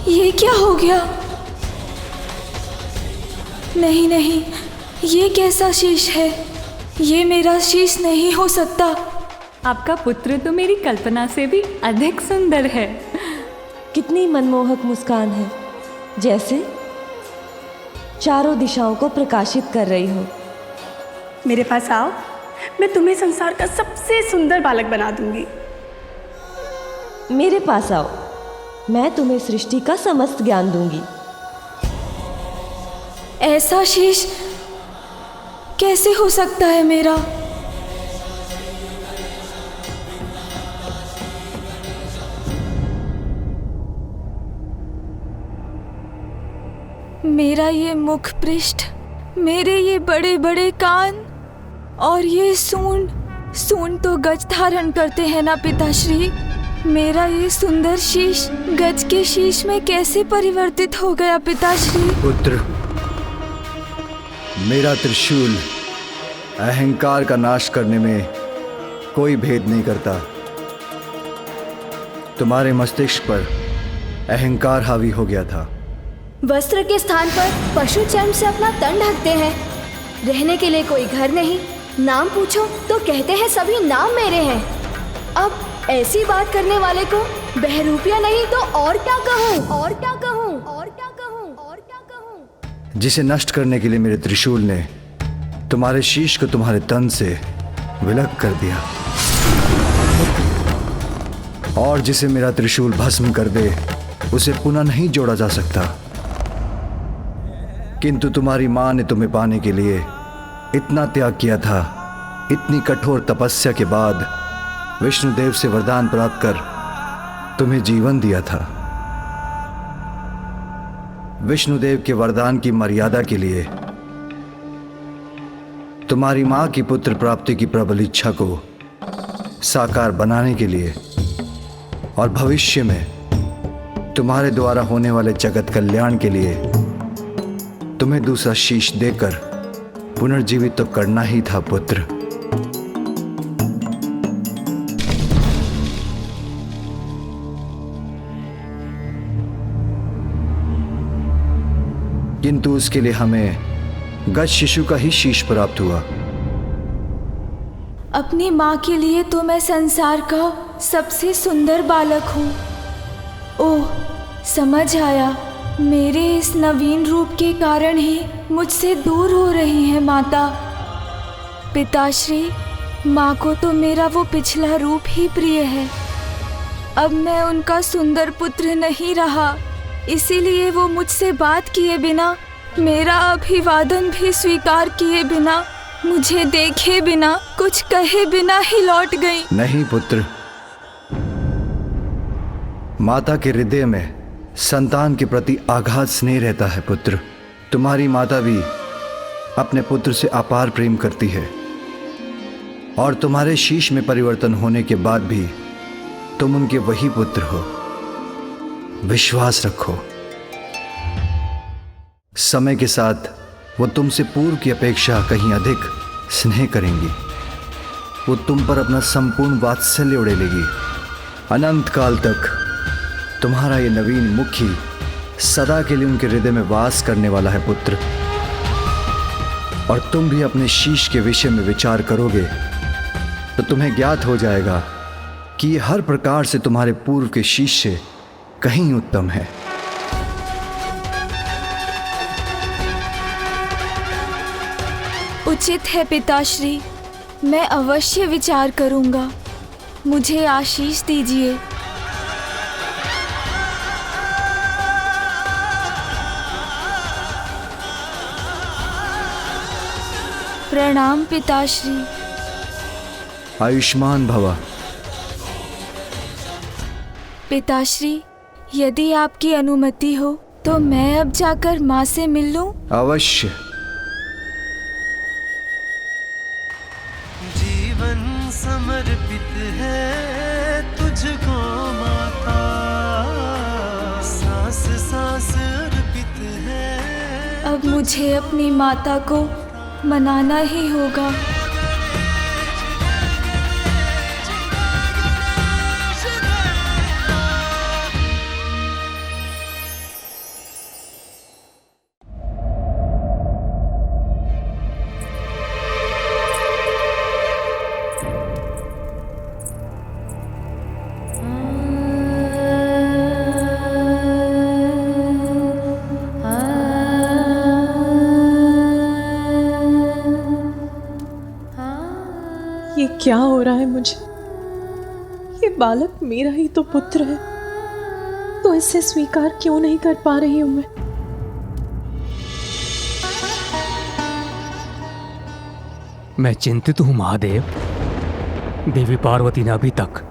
ये क्या हो गया? नहीं नहीं, ये कैसा शीश है? ये मेरा शीश नहीं हो सकता। आपका पुत्र तो मेरी कल्पना से भी अधिक सुंदर है। कितनी मनमोहक मुस्कान है, जैसे चारों दिशाओं को प्रकाशित कर रही हो। मेरे पास आओ, मैं तुम्हें संसार का सबसे सुंदर बालक बना दूंगी। मेरे पास आओ, मैं तुम्हें सृष्टि का समस्त ज्ञान दूंगी। ऐसा शीश कैसे हो सकता है मेरा? मेरा ये मुख पृष्ठ, मेरे ये बड़े बड़े कान और ये सूंड तो गज धारण करते हैं ना पिताश्री। मेरा ये सुंदर शीश गज के शीश में कैसे परिवर्तित हो गया पिताश्री? पुत्र, मेरा त्रिशूल अहंकार का नाश करने में कोई भेद नहीं करता। तुम्हारे मस्तिष्क पर अहंकार हावी हो गया था। वस्त्र के स्थान पर पशु चर्म से अपना तन ढकते हैं। रहने के लिए कोई घर नहीं, नाम पूछो तो कहते हैं सभी नाम मेरे हैं। अब ऐसी बात करने वाले को बहरूपिया नहीं तो और क्या कहूँ, और क्या कहूँ, और क्या कहूँ, और क्या कहूँ। जिसे नष्ट करने के लिए मेरे त्रिशूल ने तुम्हारे शीश को तुम्हारे तन से विलग कर दिया, और जिसे मेरा त्रिशूल भस्म कर दे उसे पुनः नहीं जोड़ा जा सकता। किंतु तुम्हारी मां ने तुम्हें पाने के लिए इतना त्याग किया था। इतनी कठोर तपस्या के बाद विष्णुदेव से वरदान प्राप्त कर तुम्हें जीवन दिया था। विष्णुदेव के वरदान की मर्यादा के लिए तुम्हारी मां की पुत्र प्राप्ति की प्रबल इच्छा को साकार बनाने के लिए और भविष्य में तुम्हारे द्वारा होने वाले जगत कल्याण के लिए तुम्हें दूसरा शीश देकर पुनर्जीवित तो करना ही था पुत्र। किंतु उसके लिए हमें गज शिशु का ही शीश प्राप्त हुआ। अपनी माँ के लिए तो मैं संसार का सबसे सुंदर बालक हूँ। ओह, समझ आया। मेरे इस नवीन रूप के कारण ही मुझसे दूर हो रही है माता। पिताश्री, माँ को तो मेरा वो पिछला रूप ही प्रिय है। अब मैं उनका सुंदर पुत्र नहीं रहा, इसीलिए वो मुझसे बात किए बिना, मेरा अभिवादन भी स्वीकार किए बिना, मुझे देखे बिना, कुछ कहे बिना ही लौट गई। नहीं पुत्र, माता के हृदय में संतान के प्रति आघात स्नेह रहता है पुत्र। तुम्हारी माता भी अपने पुत्र से अपार प्रेम करती है, और तुम्हारे शीश में परिवर्तन होने के बाद भी तुम उनके वही पुत्र हो। विश्वास रखो, समय के साथ वो तुमसे पूर्व की अपेक्षा कहीं अधिक स्नेह करेंगी। वो तुम पर अपना संपूर्ण वात्सल्य उड़ेलेगी। अनंत काल तक तुम्हारा ये नवीन मुखी सदा के लिए उनके हृदय में वास करने वाला है पुत्र। और तुम भी अपने शीश के विषय में विचार करोगे तो तुम्हें ज्ञात हो जाएगा कि ये हर प्रकार से तुम्हारे पूर्व के शीश से कहीं उत्तम है। उचित है पिताश्री, मैं अवश्य विचार करूंगा। मुझे आशीष दीजिए। प्रणाम पिताश्री। आयुष्मान भवा। पिताश्री, यदि आपकी अनुमति हो तो मैं अब जाकर माँ से मिल लूं? अवश्य। जीवन समर्पित है तुझको माता, सांस सांस अर्पित है। अब मुझे अपनी माता को मनाना ही होगा। क्या हो रहा है मुझे? ये बालक मेरा ही तो पुत्र है, तो इसे स्वीकार क्यों नहीं कर पा रही हूं मैं? मैं चिंतित हूं महादेव। देवी पार्वती ने अभी तक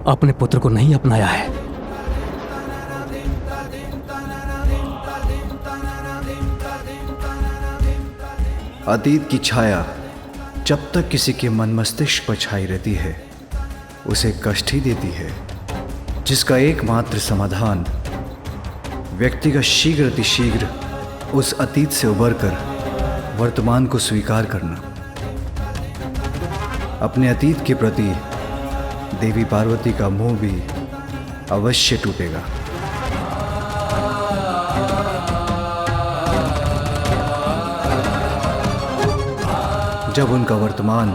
अपने पुत्र को नहीं अपनाया है। अतीत की छाया जब तक किसी के मन मस्तिष्क पर छाई रहती है उसे कष्ट ही देती है, जिसका एकमात्र समाधान व्यक्ति का शीघ्र अतिशीघ्र उस अतीत से उबरकर वर्तमान को स्वीकार करना। अपने अतीत के प्रति देवी पार्वती का मोह भी अवश्य टूटेगा। जब उनका वर्तमान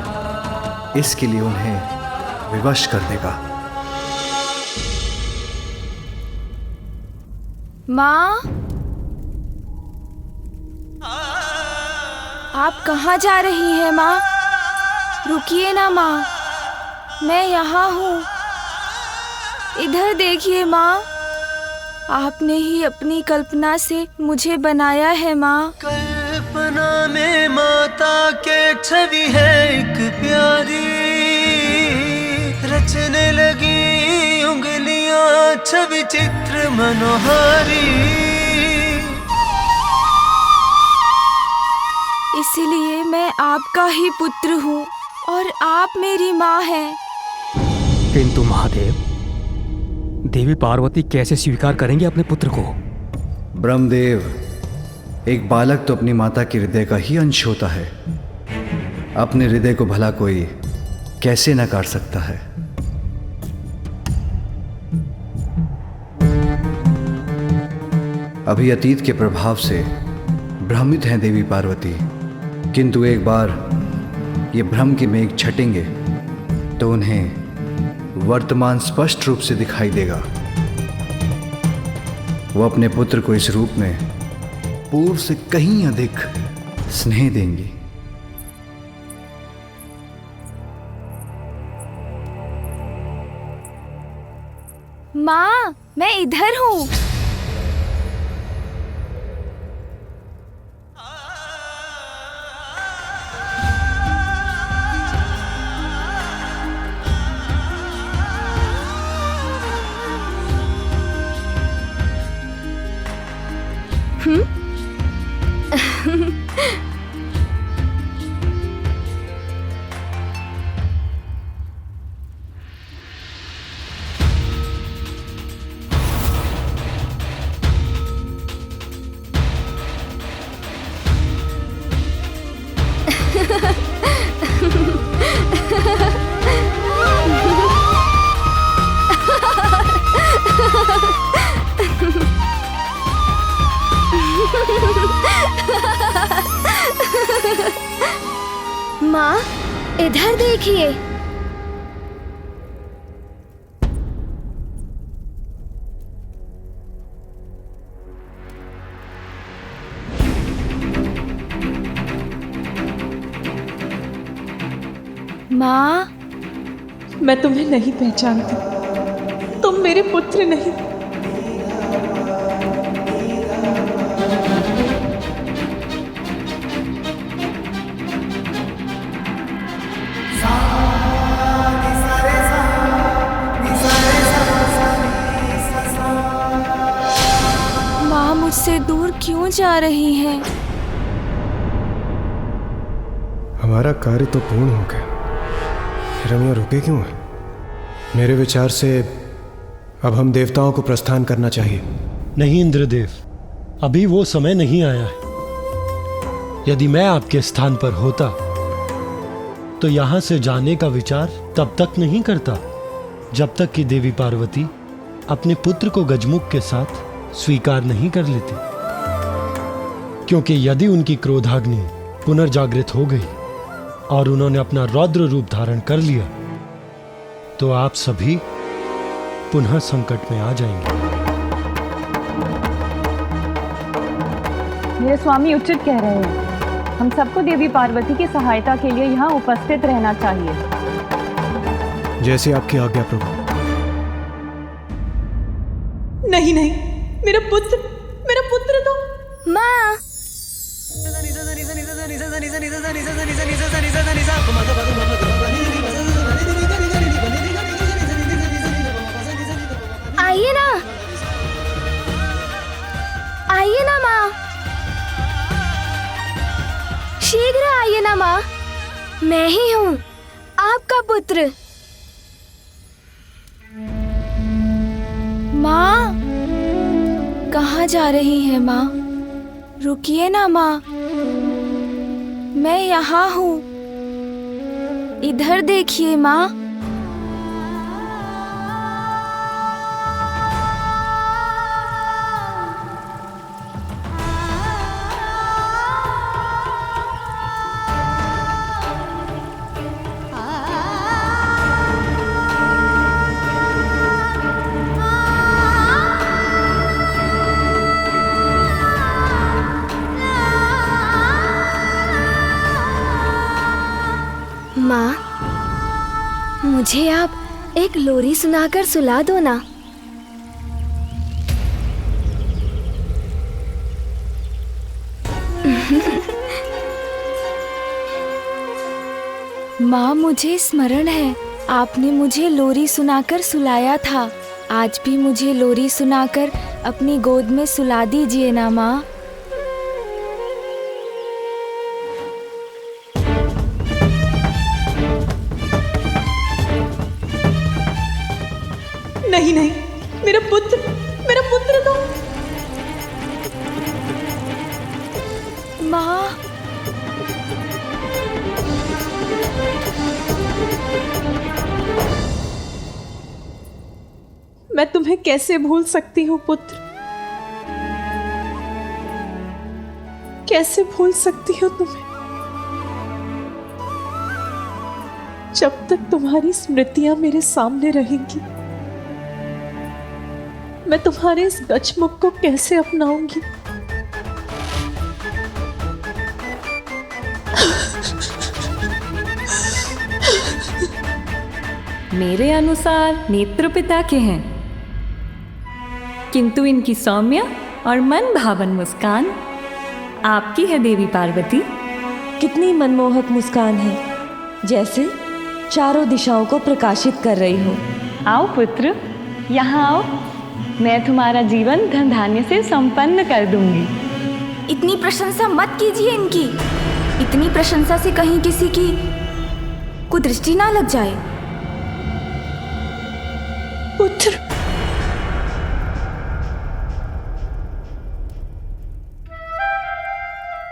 इसके लिए उन्हें विवश कर देगा। माँ, आप कहाँ जा रही हैं माँ? रुकिए ना माँ, मैं यहाँ हूँ। इधर देखिए माँ, आपने ही अपनी कल्पना से मुझे बनाया है माँ। कल्पना में माता के छवि है एक प्यारी, रचने लगी उंगलियां छवि चित्र मनोहारी। इसलिए मैं आपका ही पुत्र हूँ और आप मेरी माँ हैं। किंतु महादेव, देवी पार्वती कैसे स्वीकार करेंगे अपने पुत्र को? ब्रह्मदेव, एक बालक तो अपनी माता के हृदय का ही अंश होता है। अपने हृदय को भला कोई कैसे नकार सकता है? अभी अतीत के प्रभाव से भ्रमित हैं देवी पार्वती, किंतु एक बार ये भ्रम के मेघ छटेंगे तो उन्हें वर्तमान स्पष्ट रूप से दिखाई देगा। वो अपने पुत्र को इस रूप में पूर्व से कहीं अधिक स्नेह देंगी। माँ, मैं इधर हूँ। माँ, इधर देखिए। माँ, मैं तुम्हें नहीं पहचानती। तुम मेरे पुत्र नहीं। माँ मुझसे दूर क्यों जा रही हैं? हमारा कार्य तो पूर्ण हो गया, फिर हम यहाँ रुके क्यों हैं? मेरे विचार से अब हम देवताओं को प्रस्थान करना चाहिए। नहीं इंद्रदेव, अभी वो समय नहीं आया है। यदि मैं आपके स्थान पर होता तो यहां से जाने का विचार तब तक नहीं करता जब तक कि देवी पार्वती अपने पुत्र को गजमुख के साथ स्वीकार नहीं कर लेती। क्योंकि यदि उनकी क्रोधाग्नि पुनर्जागृत हो गई और उन्होंने अपना रौद्र रूप धारण कर लिया तो आप सभी पुनः संकट में आ जाएंगे। मेरे स्वामी उचित कह रहे हैं। हम सबको देवी पार्वती की सहायता के लिए यहाँ उपस्थित रहना चाहिए। जैसे आपकी आज्ञा प्रभु। नहीं नहीं, मेरा पुत्र तो। माँ, आइए ना, आइए ना माँ, शीघ्र आइए ना माँ, मैं ही हूँ आपका पुत्र। माँ, कहाँ जा रही है माँ? रुकिए ना माँ, मैं यहाँ हूँ, इधर देखिए माँ। माँ, मुझे आप एक लोरी सुनाकर सुला दो ना। माँ, मुझे स्मरण है, आपने मुझे लोरी सुनाकर सुलाया था। आज भी मुझे लोरी सुनाकर अपनी गोद में सुला दीजिए ना माँ। नहीं नहीं, मेरा पुत्र तो। माँ, मैं तुम्हें कैसे भूल सकती हूँ पुत्र, कैसे भूल सकती हूँ तुम्हें, जब तक तुम्हारी स्मृतियां मेरे सामने रहेंगी। मैं तुम्हारे इस गजमुख को कैसे अपनाऊंगी? मेरे अनुसार नेत्र पिता के हैं, किंतु इनकी सौम्य और मन भावन मुस्कान आपकी है देवी पार्वती। कितनी मनमोहक मुस्कान है, जैसे चारों दिशाओं को प्रकाशित कर रही हो। आओ पुत्र, यहाँ आओ, मैं तुम्हारा जीवन धन धान्य से संपन्न कर दूंगी। इतनी प्रशंसा मत कीजिए इनकी। इतनी प्रशंसा से कहीं किसी की कुदृष्टि ना लग जाए। पुत्र,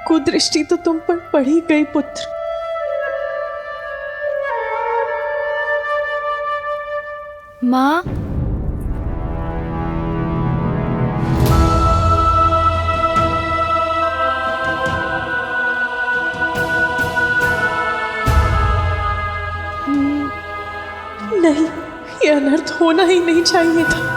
कुदृष्टि तो तुम पर पड़ ही गई पुत्र। माँ, नहीं, ये अनर्थ होना ही नहीं चाहिए था।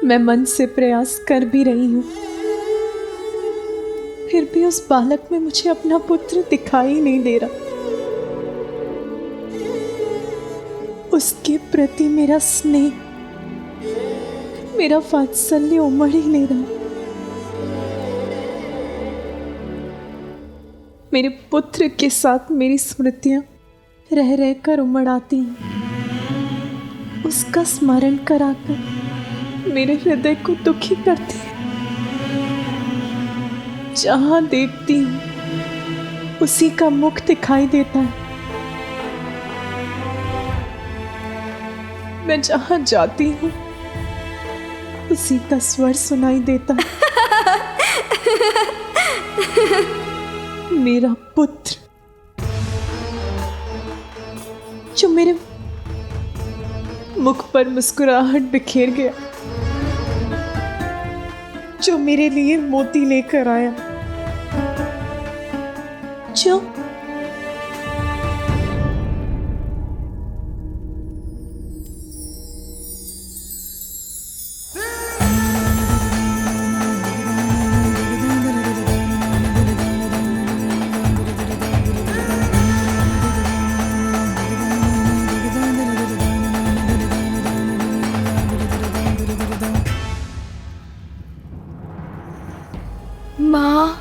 मैं मन से प्रयास कर भी रही हूं, फिर भी उस बालक में मुझे अपना पुत्र दिखाई नहीं दे रहा। उसके प्रति मेरा स्नेह, मेरा वात्सल्य उमड़ ही नहीं रहा। मेरे पुत्र के साथ मेरी स्मृतियां रह रहकर उमड़ आती हैं, उसका स्मरण कराकर मेरे हृदय को दुखी करती है। जहां देखती हूं उसी का मुख दिखाई देता है। मैं जहां जाती हूं उसी का स्वर सुनाई देता है। मेरा पुत्र जो मेरे मुख पर मुस्कुराहट बिखेर गया, जो मेरे लिए मोती लेकर आया, बच्चों, माँ,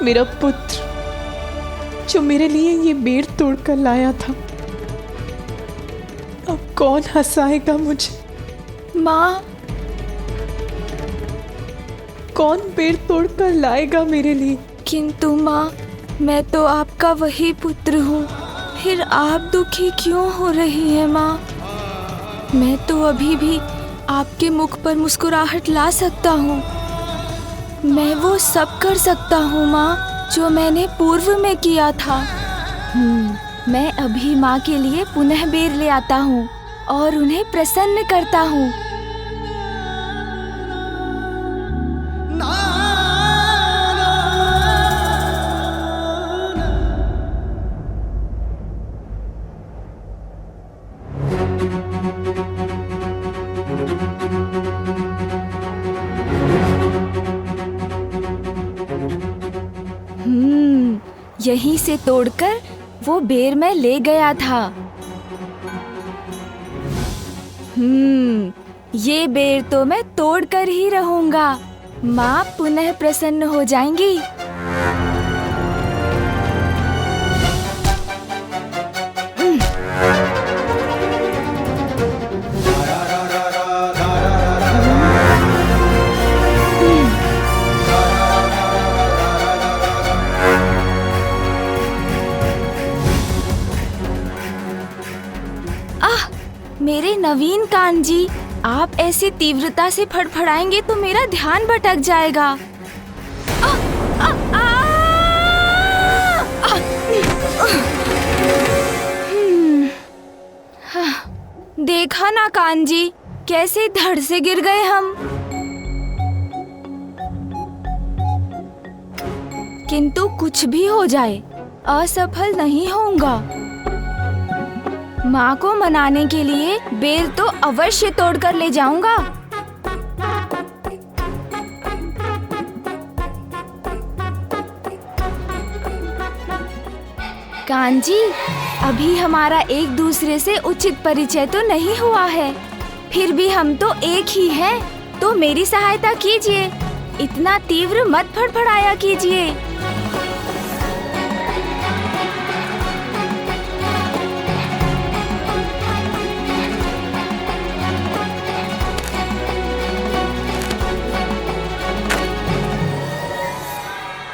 मेरा पुत्र जो मेरे लिए ये बेर तोड़कर लाया था, अब कौन हंसाएगा मुझे? माँ, कौन बेर तोड़कर लाएगा मेरे लिए? किंतु माँ, मैं तो आपका वही पुत्र हूँ, फिर आप दुखी क्यों हो रही हैं माँ? मैं तो अभी भी आपके मुख पर मुस्कुराहट ला सकता हूँ। मैं वो सब कर सकता हूँ माँ जो मैंने पूर्व में किया था। मैं अभी माँ के लिए पुनः बेर ले आता हूँ और उन्हें प्रसन्न करता हूँ। यहीं से तोड़कर वो बेर मैं ले गया था। ये बेर तो मैं तोड़ कर ही रहूंगा। माँ पुनः प्रसन्न हो जाएंगी। मेरे नवीन कान जी, आप ऐसी तीव्रता से फड़फड़ाएंगे तो मेरा ध्यान भटक जाएगा। देखा ना कान जी, कैसे धड़ से गिर गए हम। किंतु कुछ भी हो जाए, असफल नहीं होऊंगा। माँ को मनाने के लिए बेर तो अवश्य तोड़कर ले जाऊंगा। कान जी, अभी हमारा एक दूसरे से उचित परिचय तो नहीं हुआ है, फिर भी हम तो एक ही हैं, तो मेरी सहायता कीजिए। इतना तीव्र मत फड़फड़ाया कीजिए।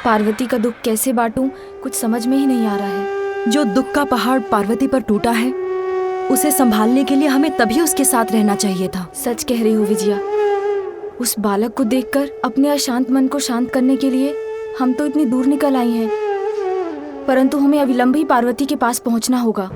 पार्वती का दुख कैसे बांटूं, कुछ समझ में ही नहीं आ रहा है। जो दुख का पहाड़ पार्वती पर टूटा है, उसे संभालने के लिए हमें तभी उसके साथ रहना चाहिए था। सच कह रही हो विजया। उस बालक को देखकर अपने अशांत मन को शांत करने के लिए हम तो इतनी दूर निकल आई हैं, परंतु हमें अविलंब ही पार्वती के पास पहुंचना होगा।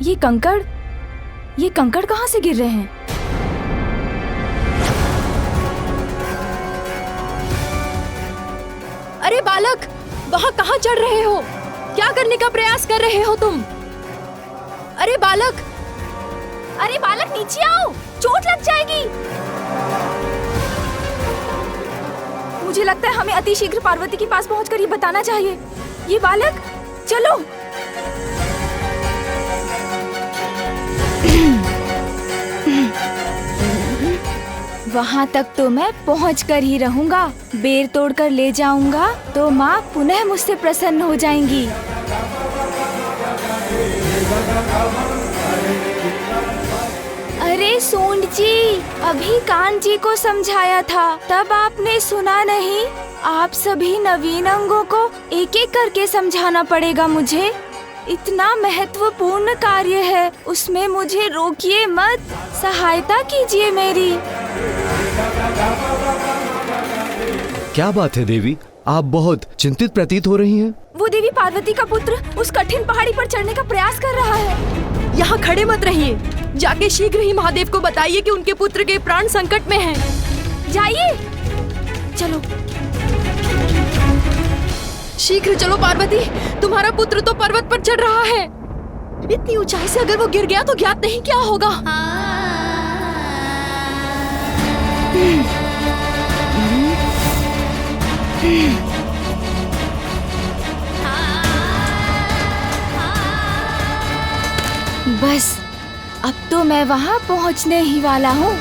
ये कंकड़ कहाँ से गिर रहे हैं? अरे बालक, वहाँ कहाँ चढ़ रहे हो? क्या करने का प्रयास कर रहे हो तुम? अरे बालक नीचे आओ, चोट लग जाएगी। मुझे लगता है हमें अतिशीघ्र पार्वती के पास पहुंचकर ये बताना चाहिए। ये बालक, चलो। वहाँ तक तो मैं पहुँच कर ही रहूंगा। बेर तोड़कर ले जाऊंगा तो माँ पुनः मुझसे प्रसन्न हो जाएंगी। अरे सूंड जी, अभी कान जी को समझाया था, तब आपने सुना नहीं। आप सभी नवीन अंगों को एक एक करके समझाना पड़ेगा मुझे। इतना महत्वपूर्ण कार्य है, उसमें मुझे रोकिए मत, सहायता कीजिए मेरी। क्या बात है देवी, आप बहुत चिंतित प्रतीत हो रही हैं। वो देवी पार्वती का पुत्र उस कठिन पहाड़ी पर चढ़ने का प्रयास कर रहा है। यहाँ खड़े मत रहिए, जाके शीघ्र ही महादेव को बताइए कि उनके पुत्र के प्राण संकट में हैं। जाइए, चलो शीघ्र चलो पार्वती, तुम्हारा पुत्र तो पर्वत पर चढ़ रहा है। इतनी ऊंचाई से अगर वो गिर गया तो ज्ञात नहीं क्या होगा। बस अब तो मैं वहां पहुंचने ही वाला हूँ।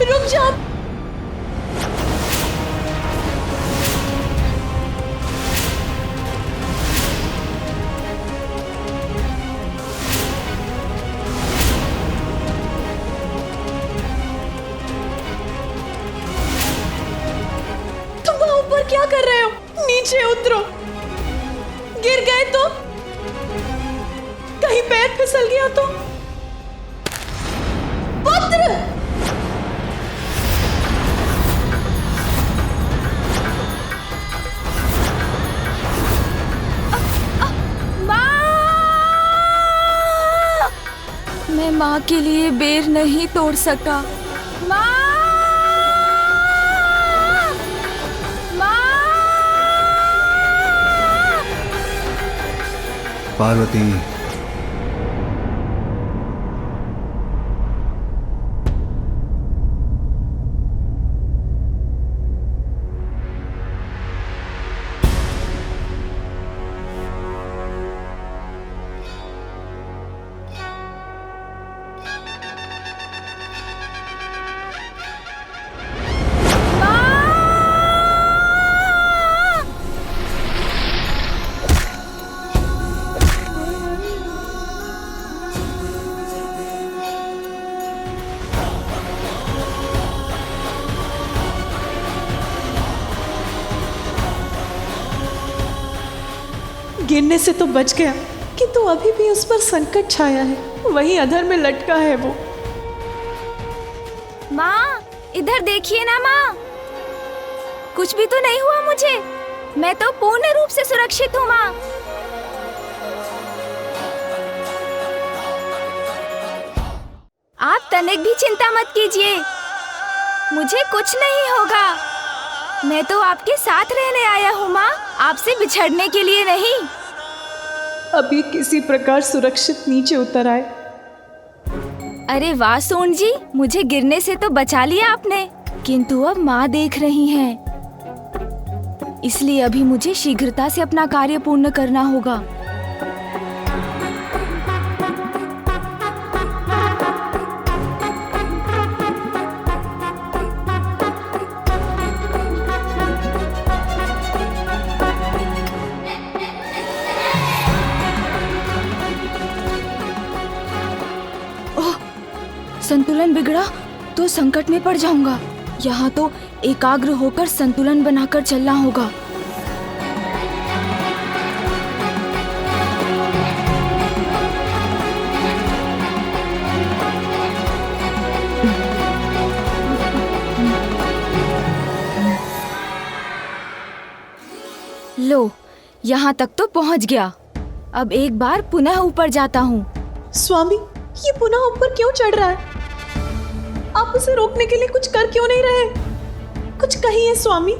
रुक जा। क्या कर रहे हो? नीचे उतरो। गिर गए तो? कहीं पैर फिसल गया तो? पुत्र! मैं माँ के लिए बेर नहीं तोड़ सका। माँ! पार्वती, गिरने से तो बच गया, किंतु अभी भी उस पर संकट छाया है। वहीं अधर में लटका है वो। माँ, इधर देखिए ना माँ, कुछ भी तो नहीं हुआ मुझे। मैं तो पूर्ण रूप से सुरक्षित हूँ माँ। आप तनिक भी चिंता मत कीजिए, मुझे कुछ नहीं होगा। मैं तो आपके साथ रहने आया हूँ माँ, आपसे बिछड़ने के लिए नहीं। अब ये किसी प्रकार सुरक्षित नीचे उतर आए। अरे वाह सोन जी, मुझे गिरने से तो बचा लिया आपने, किंतु अब माँ देख रही हैं, इसलिए अभी मुझे शीघ्रता से अपना कार्य पूर्ण करना होगा। संतुलन बिगड़ा तो संकट में पड़ जाऊंगा। यहाँ तो एकाग्र होकर संतुलन बनाकर चलना होगा। लो, यहाँ तक तो पहुँच गया। अब एक बार पुनः ऊपर जाता हूँ। स्वामी, ये पुनः ऊपर क्यों चढ़ रहा है? आप उसे रोकने के लिए कुछ कर क्यों नहीं रहे? कुछ कहिए स्वामी,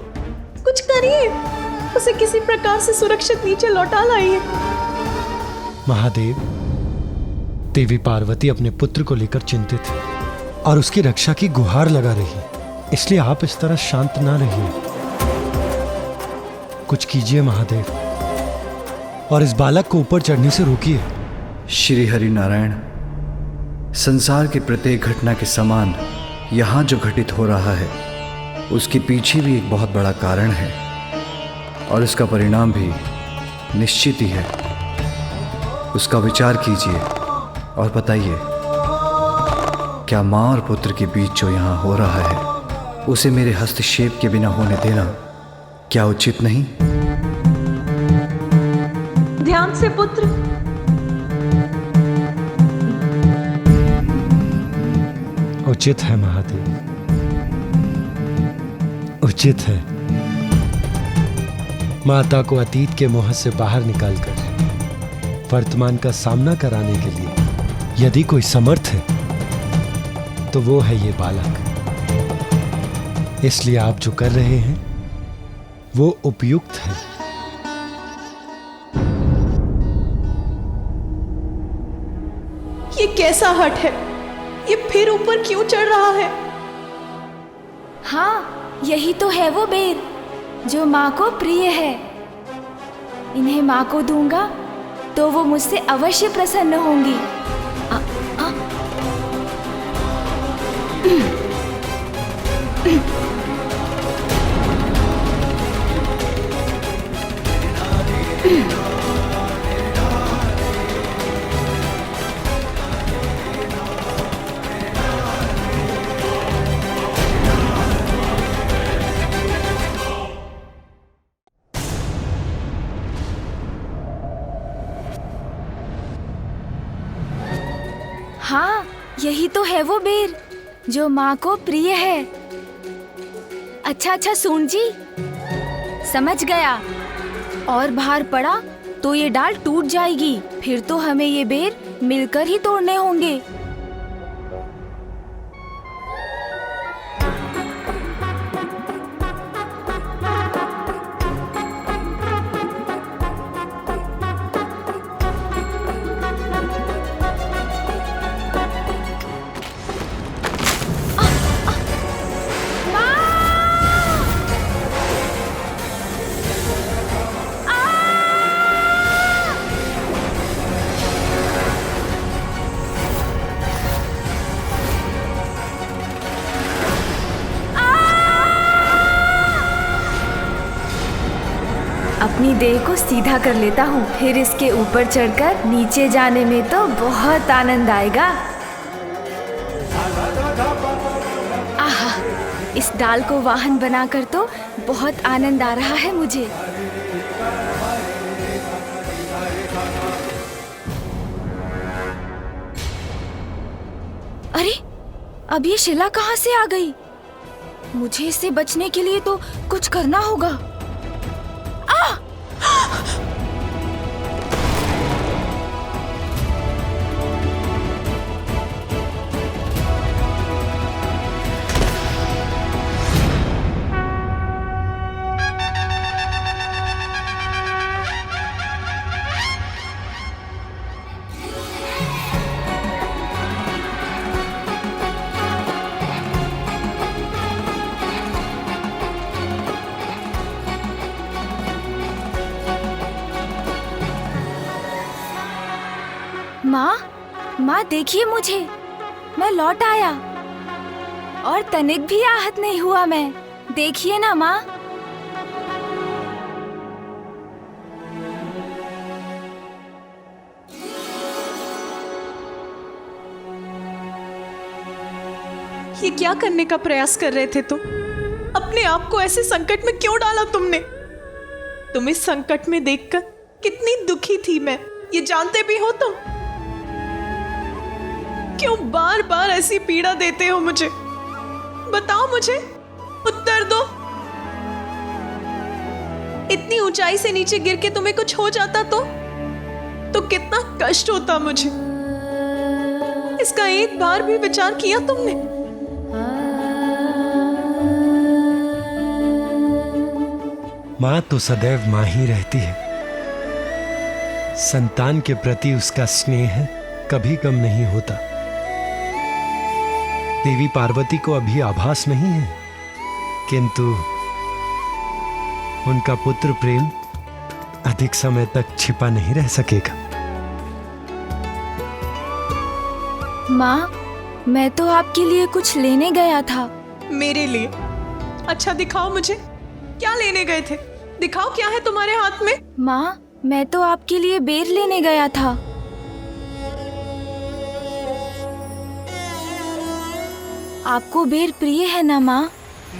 कुछ करिए, उसे किसी प्रकार से सुरक्षित नीचे लौटा लाइए। महादेव, देवी पार्वती अपने पुत्र को लेकर चिंतित है और उसकी रक्षा की गुहार लगा रही है, इसलिए आप इस तरह शांत ना रहिए। कुछ कीजिए महादेव, और इस बालक को ऊपर चढ़ने से रोकिए। श्री हरि नारायण, संसार की प्रत्येक घटना के समान यहाँ जो घटित हो रहा है उसके पीछे भी एक बहुत बड़ा कारण है और उसका परिणाम भी निश्चित ही है। उसका विचार कीजिए और बताइए, क्या माँ और पुत्र के बीच जो यहाँ हो रहा है उसे मेरे हस्तक्षेप के बिना होने देना क्या उचित नहीं? ध्यान से पुत्र। उचित है महादेव, उचित है। माता को अतीत के मोह से बाहर निकालकर वर्तमान का सामना कराने के लिए यदि कोई समर्थ है तो वो है ये बालक। इसलिए आप जो कर रहे हैं वो उपयुक्त है। ये कैसा हट है? ये फिर ऊपर क्यों चढ़ रहा है? हाँ, यही तो है वो बेर जो माँ को प्रिय है। इन्हें माँ को दूंगा तो वो मुझसे अवश्य प्रसन्न होंगी। हाँ, यही तो है वो बेर जो माँ को प्रिय है। अच्छा सूंड जी, समझ गया। और भार पड़ा तो ये डाल टूट जाएगी, फिर तो हमें ये बेर मिलकर ही तोड़ने होंगे। अपनी देह को सीधा कर लेता हूँ, फिर इसके ऊपर चढ़कर नीचे जाने में तो बहुत आनंद आएगा। आहा, इस डाल को वाहन बनाकर तो बहुत आनंद आ रहा है मुझे। अरे, अब ये शिला कहाँ से आ गई? मुझे इससे बचने के लिए तो कुछ करना होगा। माँ देखिए मुझे, मैं लौट आया और तनिक भी आहत नहीं हुआ मैं। देखिए ना माँ। ये क्या करने का प्रयास कर रहे थे तुम? अपने आप को ऐसे संकट में क्यों डाला तुमने? तुम इस संकट में देखकर कितनी दुखी थी मैं, ये जानते भी हो तुम? क्यों बार बार ऐसी पीड़ा देते हो मुझे? बताओ मुझे, उत्तर दो। इतनी ऊंचाई से नीचे गिर के तुम्हें कुछ हो जाता तो कितना कष्ट होता मुझे। इसका एक बार भी विचार किया तुमने? माँ तो सदैव माँ ही रहती है। संतान के प्रति उसका स्नेह कभी कम नहीं होता। देवी पार्वती को अभी आभास नहीं है, किंतु उनका पुत्र प्रेम अधिक समय तक छिपा नहीं रह सकेगा। माँ, मैं तो आपके लिए कुछ लेने गया था। मेरे लिए? अच्छा दिखाओ मुझे, क्या लेने गए थे? दिखाओ क्या है तुम्हारे हाथ में? माँ, मैं तो आपके लिए बेर लेने गया था। आपको बेर प्रिय है ना माँ?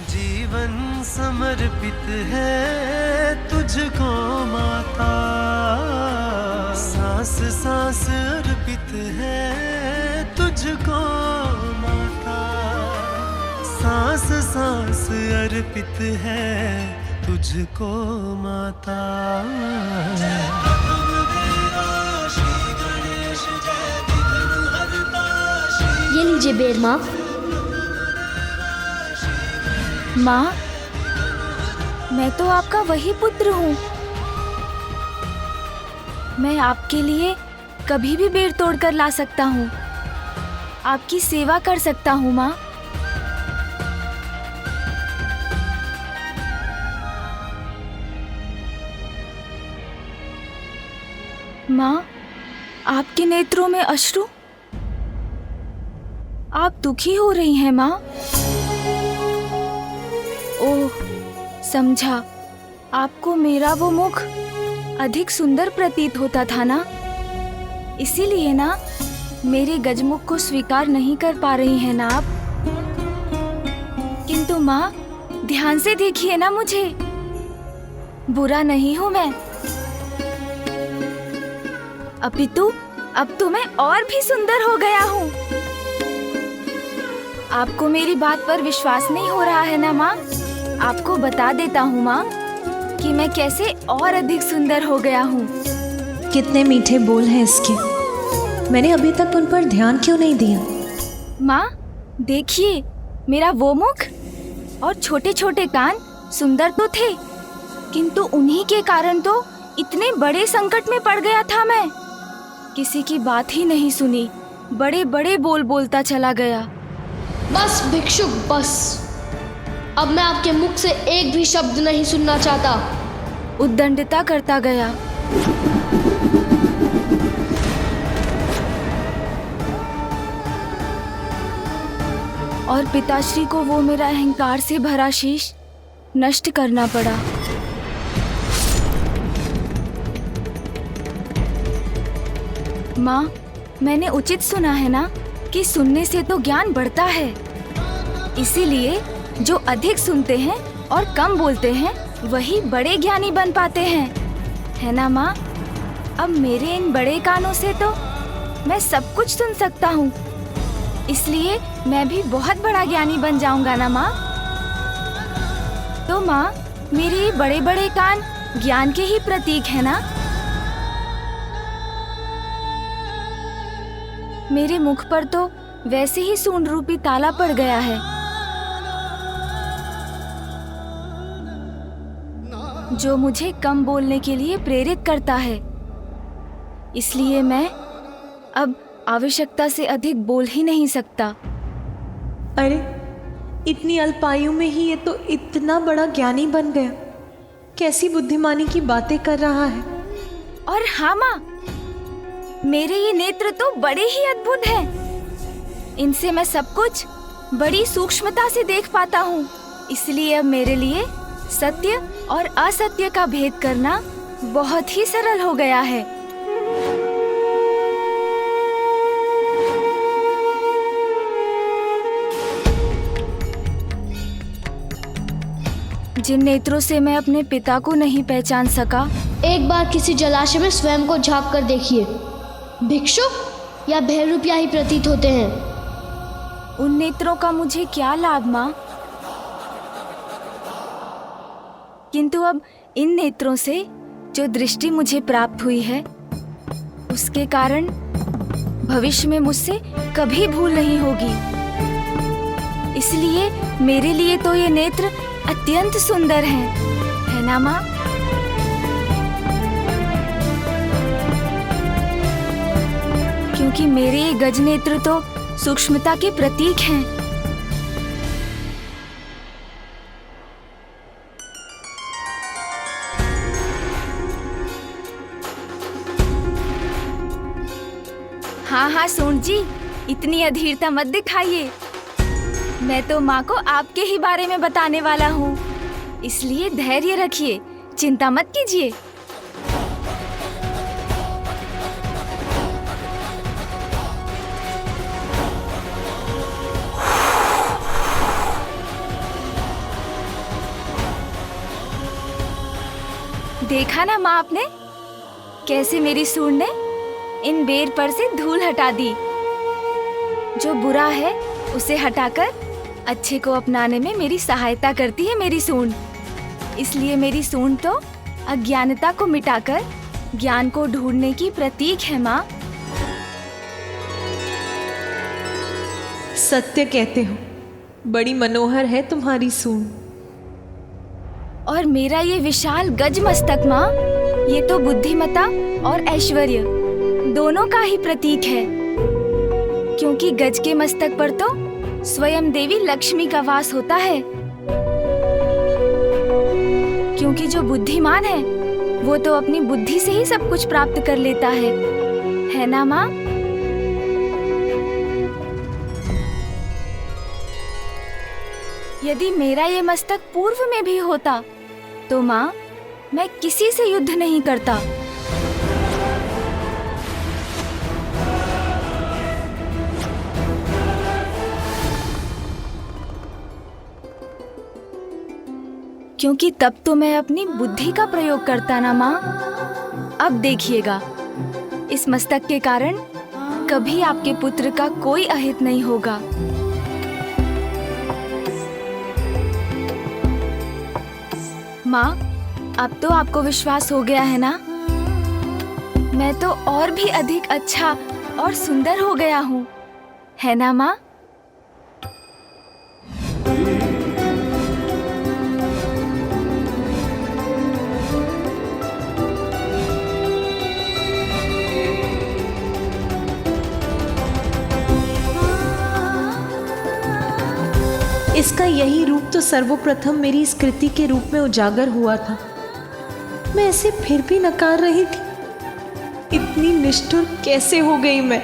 जीवन समर्पित है तुझको माता, सांस सांस अर्पित है तुझको माता, सांस सांस अर्पित है तुझको माता। ये लीजिए बेर माँ। माँ, मैं तो आपका वही पुत्र हूँ। मैं आपके लिए कभी भी बेर तोड़कर ला सकता हूँ, आपकी सेवा कर सकता हूँ माँ। माँ, आपके नेत्रों में अश्रु, आप दुखी हो रही हैं माँ। ओह, समझा, आपको मेरा वो मुख अधिक सुंदर प्रतीत होता था ना, इसीलिए ना मेरे गजमुख को स्वीकार नहीं कर पा रही हैं ना आप। किंतु माँ, ध्यान से देखिए ना मुझे, बुरा नहीं हूँ मैं, अपितु अब तो मैं और भी सुंदर हो गया हूँ। आपको मेरी बात पर विश्वास नहीं हो रहा है ना माँ? आपको बता देता हूँ माँ कि मैं कैसे और अधिक सुंदर हो गया हूँ। कितने मीठे बोल हैं इसके, मैंने अभी तक उन पर ध्यान क्यों नहीं दिया? माँ देखिए, मेरा वो मुख और छोटे छोटे कान सुंदर तो थे, किंतु उन्हीं के कारण तो इतने बड़े संकट में पड़ गया था मैं। किसी की बात ही नहीं सुनी, बड़े बड़े बोल बोलता चला गया। बस भिक्षुक बस, अब मैं आपके मुख से एक भी शब्द नहीं सुनना चाहता। उद्दंडता करता गया। और पिताश्री को वो मेरा अहंकार से भरा शीश नष्ट करना पड़ा। माँ, मैंने उचित सुना है ना कि सुनने से तो ज्ञान बढ़ता है, इसीलिए जो अधिक सुनते हैं और कम बोलते हैं वही बड़े ज्ञानी बन पाते हैं, है ना माँ? अब मेरे इन बड़े कानों से तो मैं सब कुछ सुन सकता हूँ, इसलिए मैं भी बहुत बड़ा ज्ञानी बन जाऊंगा ना माँ। तो माँ, मेरे ये बड़े बड़े कान ज्ञान के ही प्रतीक है ना? मेरे मुख पर तो वैसे ही सूंड रूपी ताला पड़ गया है, जो मुझे कम बोलने के लिए प्रेरित करता है। इसलिए मैं अब आवश्यकता से अधिक बोल ही नहीं सकता। अरे, इतनी अल्पायु में ही ये तो इतना बड़ा ज्ञानी बन गया, कैसी बुद्धिमानी की बातें कर रहा है। और हाँ माँ, मेरे ये नेत्र तो बड़े ही अद्भुत हैं। इनसे मैं सब कुछ बड़ी सूक्ष्मता से देख पाता हूँ, इसलिए अब मेरे लिए सत्य और असत्य का भेद करना बहुत ही सरल हो गया है। जिन नेत्रों से मैं अपने पिता को नहीं पहचान सका, एक बार किसी जलाशय में स्वयं को झांक कर देखिए, भिक्षुक या भैरूपिया ही प्रतीत होते हैं। उन नेत्रों का मुझे क्या लाभ माँ? किंतु अब इन नेत्रों से जो दृष्टि मुझे प्राप्त हुई है, उसके कारण भविष्य में मुझसे कभी भूल नहीं होगी। इसलिए मेरे लिए तो ये नेत्र अत्यंत सुंदर हैं, है ना माँ? क्योंकि मेरे ये गज नेत्र तो सूक्ष्मता के प्रतीक हैं। हाँ हाँ सूंड जी, इतनी अधीरता मत दिखाइए। मैं तो माँ को आपके ही बारे में बताने वाला हूँ, इसलिए धैर्य रखिए, चिंता मत कीजिए। देखा ना माँ आपने, कैसे मेरी सूंड ने इन बेर पर से धूल हटा दी। जो बुरा है उसे हटाकर अच्छे को अपनाने में मेरी सहायता करती है मेरी सूंड। इसलिए मेरी सूंड तो अज्ञानता को मिटाकर ज्ञान को ढूंढने की प्रतीक है माँ। सत्य कहते हो, बड़ी मनोहर है तुम्हारी सूंड। और मेरा ये विशाल गज मस्तक माँ, ये तो बुद्धिमता और ऐश्वर्य दोनों का ही प्रतीक है। क्योंकि गज के मस्तक पर तो स्वयं देवी लक्ष्मी का वास होता है। क्योंकि जो बुद्धिमान है वो तो अपनी बुद्धि से ही सब कुछ प्राप्त कर लेता है ना माँ? यदि मेरा ये मस्तक पूर्व में भी होता तो माँ, मैं किसी से युद्ध नहीं करता। क्योंकि तब तो मैं अपनी बुद्धि का प्रयोग करता ना माँ। अब देखिएगा, इस मस्तक के कारण कभी आपके पुत्र का कोई अहित नहीं होगा। माँ, अब तो आपको विश्वास हो गया है ना? मैं तो और भी अधिक अच्छा और सुंदर हो गया हूँ, है ना माँ? इसका यही रूप तो सर्वप्रथम मेरी इस कृति के रूप में उजागर हुआ था। मैं ऐसे फिर भी नकार रही थी। इतनी निष्ठुर कैसे हो गई मैं?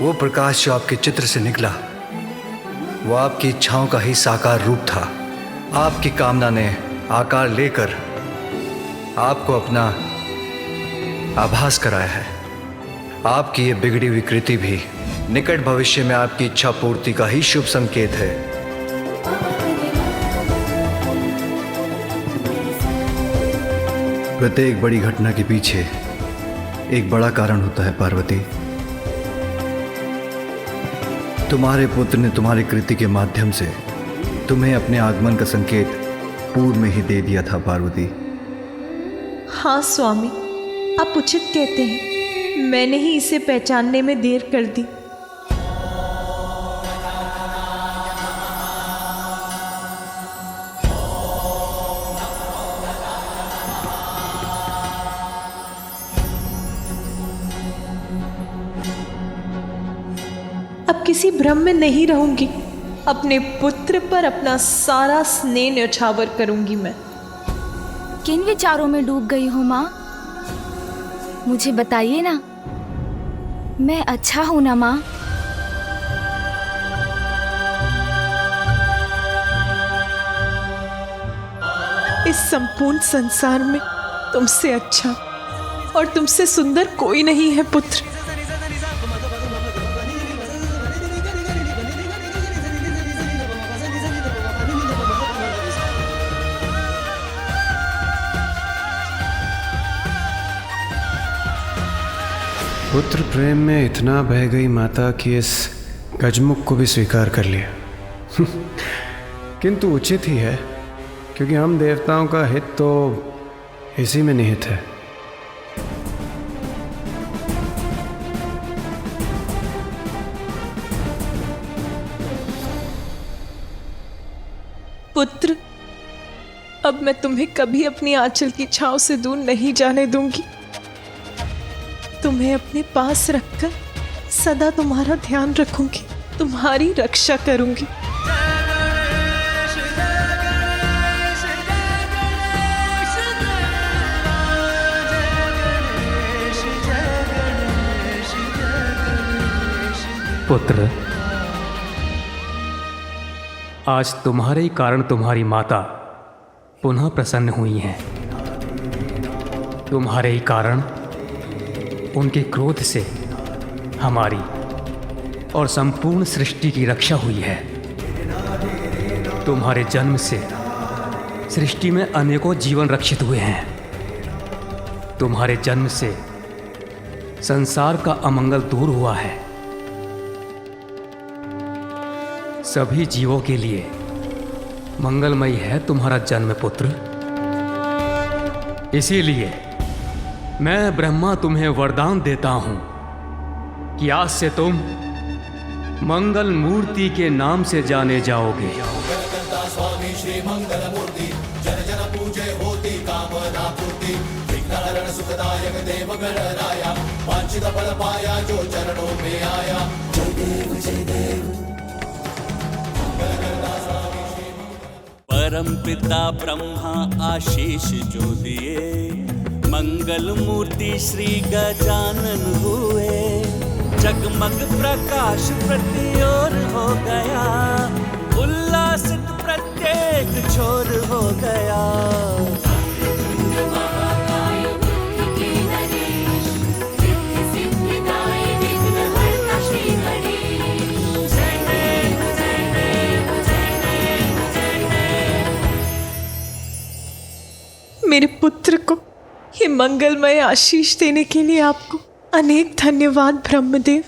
वो प्रकाश जो आपके चित्र से निकला, वो आपकी इच्छाओं का ही साकार रूप था। आपकी कामना ने आकार लेकर आपको अपना आभास कराया है। आपकी ये बिगड़ी हुई कृति भी निकट भविष्य में आपकी इच्छा पूर्ति का ही शुभ संकेत है। प्रत्येक बड़ी घटना के पीछे एक बड़ा कारण होता है पार्वती। तुम्हारे पुत्र ने तुम्हारी कृति के माध्यम से तुम्हें अपने आगमन का संकेत पूर्व में ही दे दिया था पार्वती। हाँ स्वामी, आप उचित कहते हैं। मैंने ही इसे पहचानने में देर कर दी। अब किसी भ्रम में नहीं रहूंगी। अपने पुत्र पर अपना सारा स्नेह न्यौछावर करूंगी मैं। किन विचारों में डूब गई हूँ माँ? मुझे बताइए ना। मैं अच्छा हूँ ना माँ? इस संपूर्ण संसार में तुमसे अच्छा और तुमसे सुंदर कोई नहीं है पुत्र। पुत्र प्रेम में इतना बह गई माता कि इस गजमुख को भी स्वीकार कर लिया। किंतु उचित ही है, क्योंकि हम देवताओं का हित तो इसी में निहित है। पुत्र, अब मैं तुम्हें कभी अपनी आंचल की छांव से दूर नहीं जाने दूंगी। तुम्हें अपने पास रखकर सदा तुम्हारा ध्यान रखूंगी, तुम्हारी रक्षा करूंगी। पुत्र, आज तुम्हारे ही कारण तुम्हारी माता पुनः प्रसन्न हुई हैं। तुम्हारे ही कारण उनके क्रोध से हमारी और संपूर्ण सृष्टि की रक्षा हुई है। तुम्हारे जन्म से सृष्टि में अनेकों जीवन रक्षित हुए हैं। तुम्हारे जन्म से संसार का अमंगल दूर हुआ है। सभी जीवों के लिए मंगलमयी है तुम्हारा जन्म पुत्र। इसीलिए मैं ब्रह्मा तुम्हें वरदान देता हूं कि आज से तुम मंगल मूर्ति के नाम से जाने जाओगे। स्वामी श्री मंगल मूर्ति जन जन पूजे होती कामना पूर्ति विघ्नहरण सुखदायक देव गणराया वांछित फल पाया जो चरणों में आया। जय देव जय देव। परम पिता ब्रह्मा आशीष जो दिए मंगल मूर्ति श्री गजानन हुए। जगमग प्रकाश प्रति ओर हो गया, उल्लासित प्रत्येक छोर हो गया। मेरे पुत्र को ये मंगलमय आशीष देने के लिए आपको अनेक धन्यवाद ब्रह्मदेव।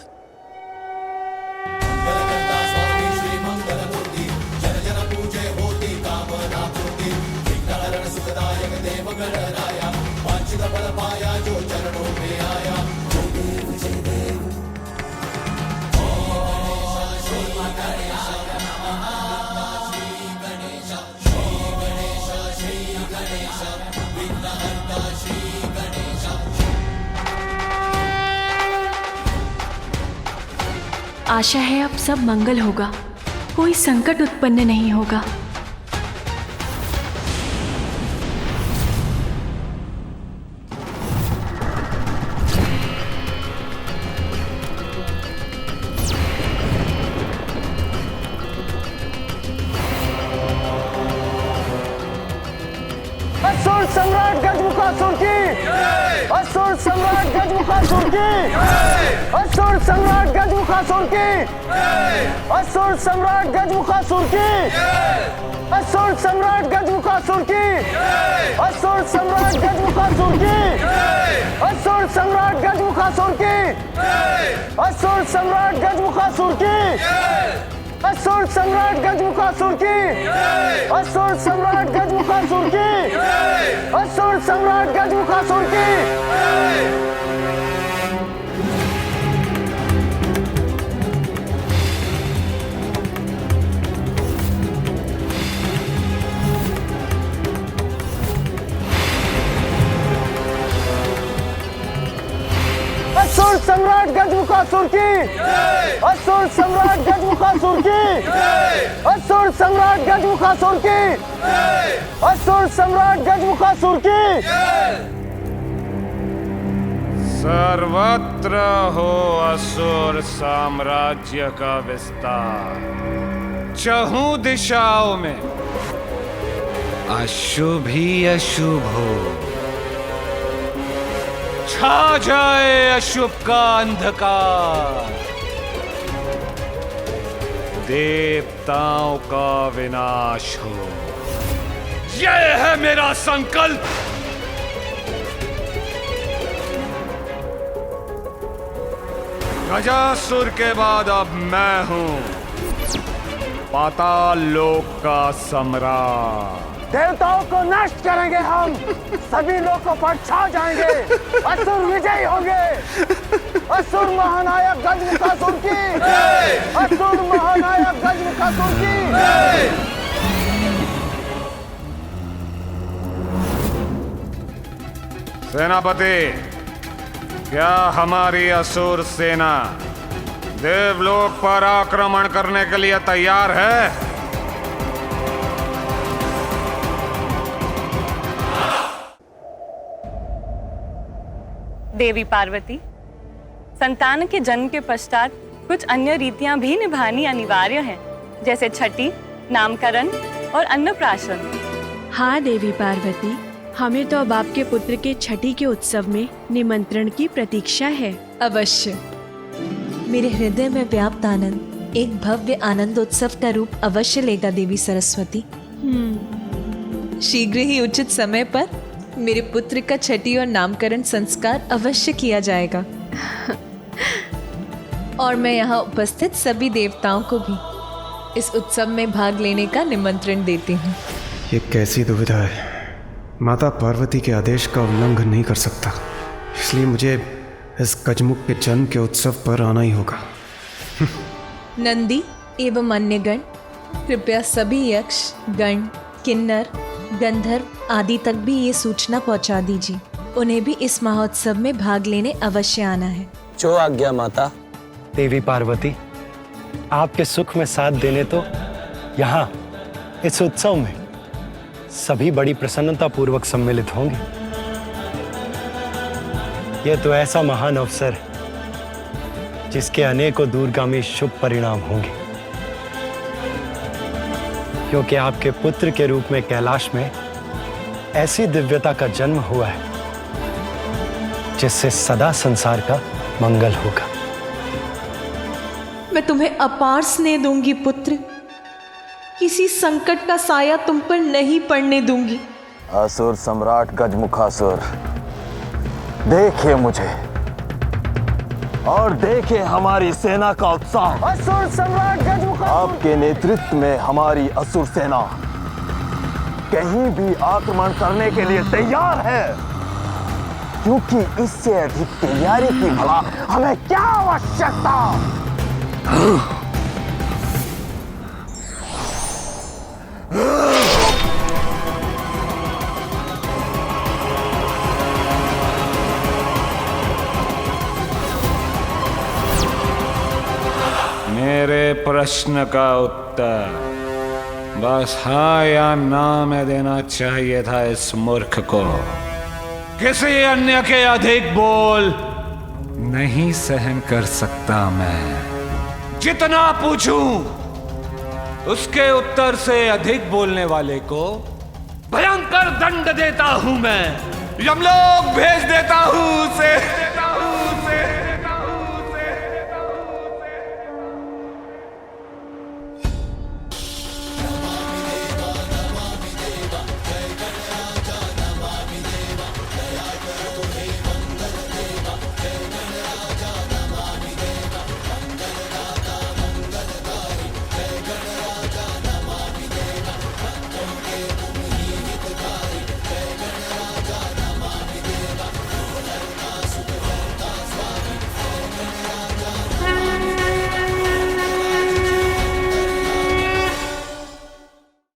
आशा है अब सब मंगल होगा, कोई संकट उत्पन्न नहीं होगा। असुर सम्राट गजमुखासुर की, असुर सम्राट गजमुखासुर की, असुर सम्राट गजमुखासुर की, असुर सम्राट गजमुखासुर की, असुर सम्राट गजमुखासुर की, असुर सम्राट गजमुखासुर की, असुर सम्राट गजमुखासुर की, असुर सम्राट गजमुखासुर की, असुर सम्राट गजमुखासुर की, असुर सम्राट गजमुखासुर की, असुर सम्राट गजमुखासुर की। असुर सम्राट गजमुखासुर की, असुर सम्राट गजमुखासुर की, असुर सम्राट गजमुखासुर की, असुर सम्राट गजमुखासुर की। सर्वत्र हो असुर साम्राज्य का विस्तार, चहुं दिशाओं में अशुभ ही अशुभ हो, छा जाए अशुभ का अंधकार, देवताओं का विनाश हो। यह है मेरा संकल्प। गजासुर के बाद अब मैं हूं पाताल लोक का सम्राट। देवताओं को नष्ट करेंगे हम, सभी लोगों पर छा जाएंगे, असुर विजयी होंगे। असुर महानायक गजमुखासुर की, असुर महानायक गजमुखासुर की। सेनापति, क्या हमारी असुर सेना देवलोक पर आक्रमण करने के लिए तैयार है? देवी पार्वती, संतान के जन्म के पश्चात कुछ अन्य रीतियां भी निभानी अनिवार्य हैं, जैसे छठी, नामकरण और अन्नप्राशन। हाँ देवी पार्वती, हमें तो अब आपके पुत्र के छठी के उत्सव में निमंत्रण की प्रतीक्षा है। अवश्य। मेरे हृदय में व्याप्त आनंद एक भव्य आनंदोत्सव का रूप अवश्य लेगा देवी सरस्वती। शीघ्र ही उचित समय पर मेरे पुत्र का छठी और नामकरण संस्कार अवश्य किया जाएगा। और मैं यहाँ उपस्थित सभी देवताओं को भी इस उत्सव में भाग लेने का निमंत्रण देती हूँ। ये कैसी दुविधा है। माता पार्वती के आदेश का उल्लंघन नहीं कर सकता, इसलिए मुझे इस गजमुख के जन्म के उत्सव पर आना ही होगा। नंदी एवं अन्य गण, कृपया सभी यक्ष गण, किन्नर, गंधर्व आदि तक भी ये सूचना पहुंचा दीजिए। उन्हें भी इस महोत्सव में भाग लेने अवश्य आना है। जो आज्ञा माता। देवी पार्वती, आपके सुख में साथ देने तो यहाँ इस उत्सव में सभी बड़ी प्रसन्नता पूर्वक सम्मिलित होंगे। यह तो ऐसा महान अवसर है जिसके अनेकों दूरगामी शुभ परिणाम होंगे, क्योंकि आपके पुत्र के रूप में कैलाश में ऐसी दिव्यता का जन्म हुआ है जिससे सदा संसार का मंगल होगा। मैं तुम्हें अपार स्नेह दूंगी पुत्र, किसी संकट का साया तुम पर नहीं पड़ने दूंगी। असुर सम्राट गजमुखासुर, देखिए मुझे और देखिए हमारी सेना का उत्साह। असुर सम्राट गजमुखासुर, आपके नेतृत्व में हमारी असुर सेना कहीं भी आक्रमण करने के लिए तैयार है, क्योंकि इससे अधिक तैयारी की भला हमें क्या आवश्यकता। मेरे प्रश्न का उत्तर बस हाँ या ना में देना चाहिए था इस मूर्ख को। किसी अन्य के अधिक बोल नहीं सहन कर सकता मैं। जितना पूछूं उसके उत्तर से अधिक बोलने वाले को भयंकर दंड देता हूं मैं, यमलोक भेज देता